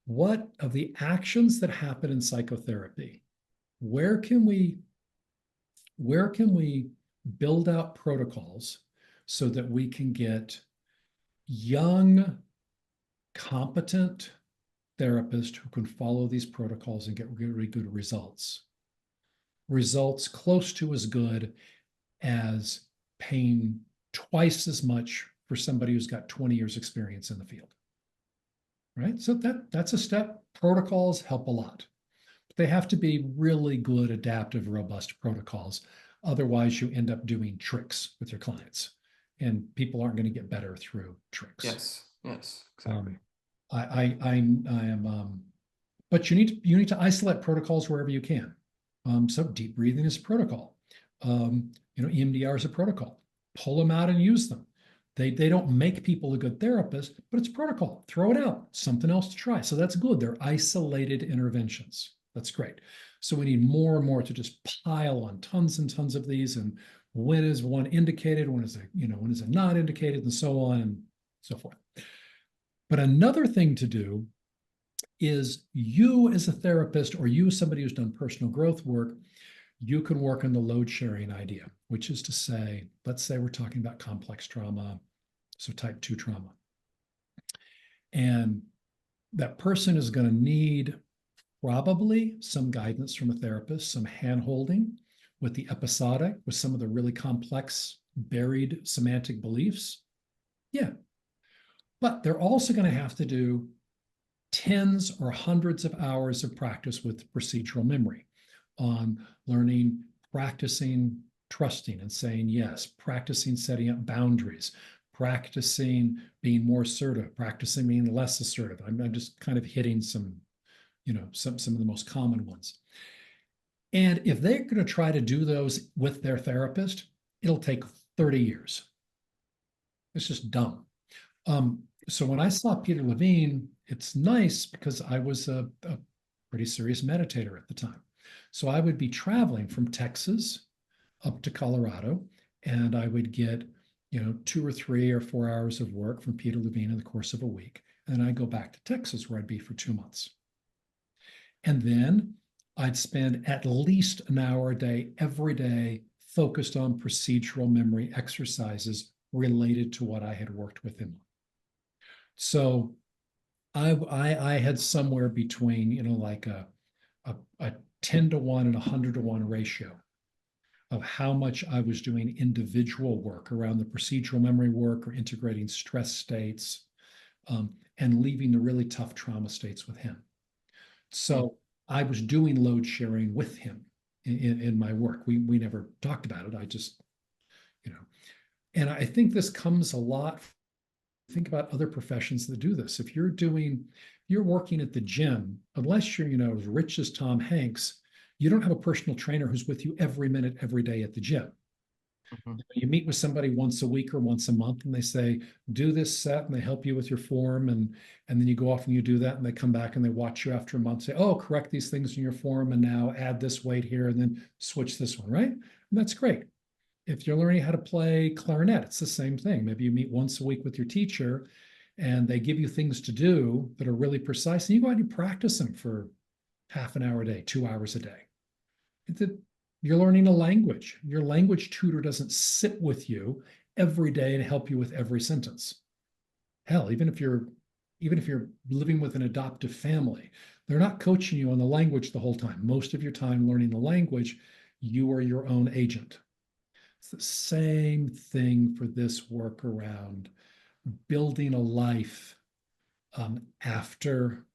What of the actions that happen in psychotherapy, where can we where can we build out protocols so that we can get young, competent therapists who can follow these protocols and get really good results? Results close to as good as paying twice as much for somebody who's got 20 years experience in the field, right? So that's a step. Protocols help a lot. They have to be really good, adaptive, robust protocols. Otherwise, you end up doing tricks with your clients, and people aren't going to get better through tricks. Yes, yes, exactly. Um, I am, but you need to isolate protocols wherever you can. So deep breathing is a protocol. EMDR is a protocol. Pull them out and use them. They don't make people a good therapist, but it's protocol. Throw it out. Something else to try. So that's good. They're isolated interventions. That's great. So we need more and more to just pile on tons and tons of these. And when is one indicated? When is it not indicated, and so on and so forth. But another thing to do is you as a therapist or you as somebody who's done personal growth work, you can work on the load sharing idea, which is to say, let's say we're talking about complex trauma, so type 2 trauma. And that person is going to need probably some guidance from a therapist, some hand holding with the episodic, with some of the really complex buried semantic beliefs. Yeah. But they're also going to have to do tens or hundreds of hours of practice with procedural memory on learning, practicing trusting and saying yes, practicing setting up boundaries, practicing being more assertive, practicing being less assertive. I'm just kind of hitting some of the most common ones. And if they're going to try to do those with their therapist, it'll take 30 years. It's just dumb. So when I saw Peter Levine, it's nice because I was a pretty serious meditator at the time. So I would be traveling from Texas up to Colorado, and I would get, 2 or 3 or 4 hours of work from Peter Levine in the course of a week. And then I'd go back to Texas where I'd be for 2 months. And then I'd spend at least an hour a day, every day, focused on procedural memory exercises related to what I had worked with him. So I had somewhere between, like a 10 to 1 and 100 to 1 ratio of how much I was doing individual work around the procedural memory work or integrating stress states, and leaving the really tough trauma states with him. So I was doing load sharing with him in my work. We never talked about it. I just, and I think this comes a lot. Think about other professions that do this. If you're working at the gym, unless you're, as rich as Tom Hanks, you don't have a personal trainer who's with you every minute, every day at the gym. Mm-hmm. You meet with somebody once a week or once a month, and they say, do this set, and they help you with your form. And then you go off and you do that, and they come back and they watch you after a month, say, oh, correct these things in your form, and now add this weight here, and then switch this one, right? And that's great. If you're learning how to play clarinet, it's the same thing. Maybe you meet once a week with your teacher, and they give you things to do that are really precise, and you go out and you practice them for half an hour a day, 2 hours a day. You're learning a language. Your language tutor doesn't sit with you every day and help you with every sentence. Hell, even if you're living with an adoptive family, they're not coaching you on the language the whole time. Most of your time learning the language, you are your own agent. It's the same thing for this work around building a life after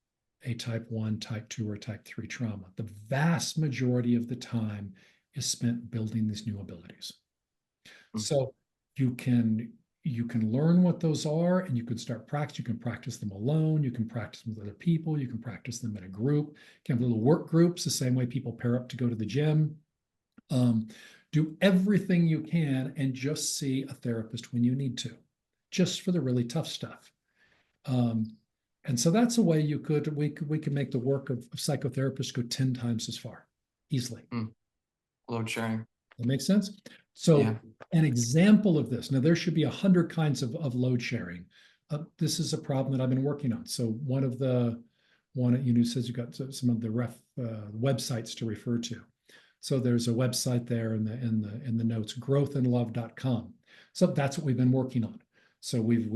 a type 1, type 2, or type 3 trauma. The vast majority of the time is spent building these new abilities. Mm-hmm. So you can learn what those are, and you can start practice. You can practice them alone. You can practice them with other people. You can practice them in a group. You can have little work groups, the same way people pair up to go to the gym. Do everything you can and just see a therapist when you need to, just for the really tough stuff. And so that's a way we could make the work of psychotherapists go 10 times as far easily. Load sharing. That makes sense? So yeah. An example of this, now there should be 100 kinds of load sharing. This is a problem that I've been working on. So one says you've got some of the websites to refer to. So there's a website there in the notes, growthandlove.com. So that's what we've been working on. So we've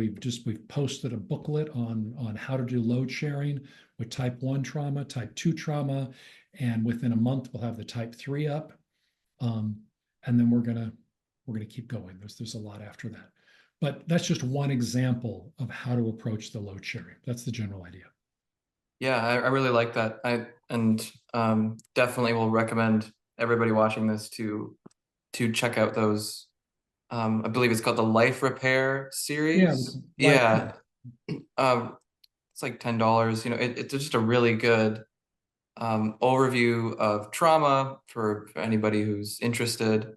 posted a booklet on how to do load sharing with type 1 trauma, type 2 trauma, and within a month we'll have the type 3 up, and then we're gonna keep going. There's a lot after that, but that's just one example of how to approach the load sharing. That's the general idea. Yeah, I really like that. I definitely will recommend everybody watching this to check out those. I believe it's called the Life Repair series. Yeah. It's like $10. It's just a really good overview of trauma for anybody who's interested.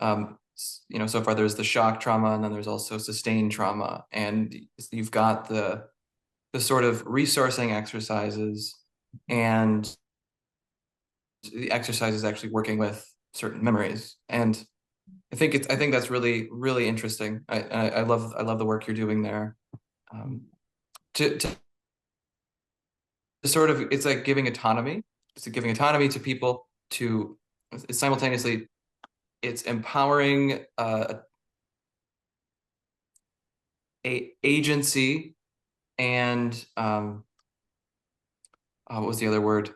So far there's the shock trauma, and then there's also sustained trauma, and you've got the sort of resourcing exercises, and the exercises actually working with certain memories. And I think that's really, really interesting. I love the work you're doing there. To sort of, it's like giving autonomy. It's like giving autonomy to people to simultaneously, it's empowering a agency, and what was the other word?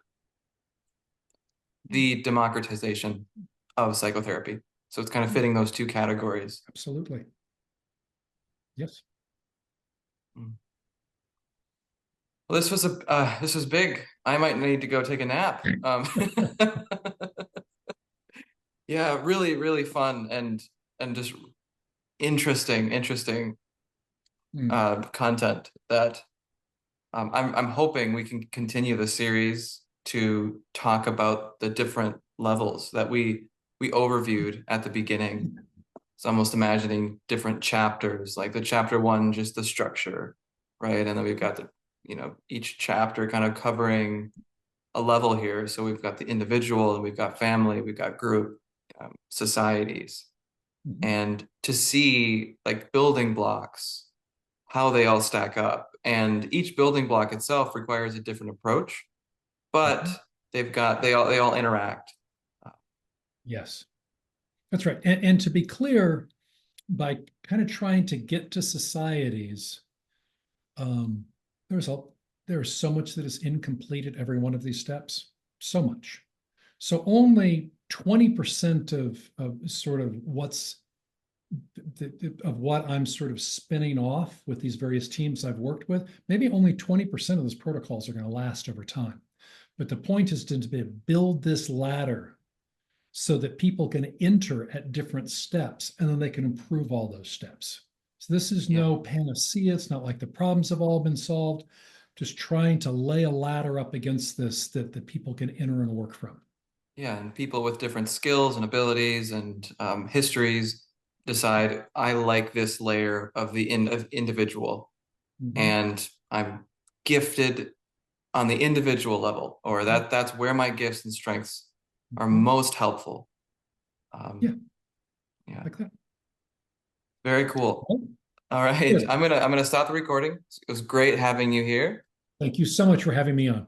The democratization of psychotherapy. So it's kind of fitting those two categories. Absolutely. Yes. Well, this was big. I might need to go take a nap. Yeah, really, really fun and just interesting content that I'm hoping we can continue the series to talk about the different levels that we overviewed at the beginning. So I'm almost imagining different chapters, like the chapter 1, just the structure, right? And then we've got each chapter kind of covering a level here. So we've got the individual, and we've got family, we've got group, societies. Mhm. and to see like building blocks, how they all stack up. And each building block itself requires a different approach, but Mhm. they all interact. Yes, that's right. And to be clear, by kind of trying to get to societies, um, there's a there's so much that is incomplete at every one of these steps. So much. So only 20% of sort of of what I'm sort of spinning off with these various teams I've worked with, maybe only 20% of those protocols are going to last over time. But the point is to build this ladder so that people can enter at different steps and then they can improve all those steps. So this is Yeah. no panacea. It's not like the problems have all been solved. Just trying to lay a ladder up against this that people can enter and work from. Yeah, and people with different skills and abilities and histories decide I like this layer of of individual, Mhm. and I'm gifted on the individual level, or that's where my gifts and strengths are Mhm. most helpful. Yeah, Um, yeah, like that. very cool. Well, All right, good. I'm gonna stop the recording. It was great having you here. Thank you so much for having me on.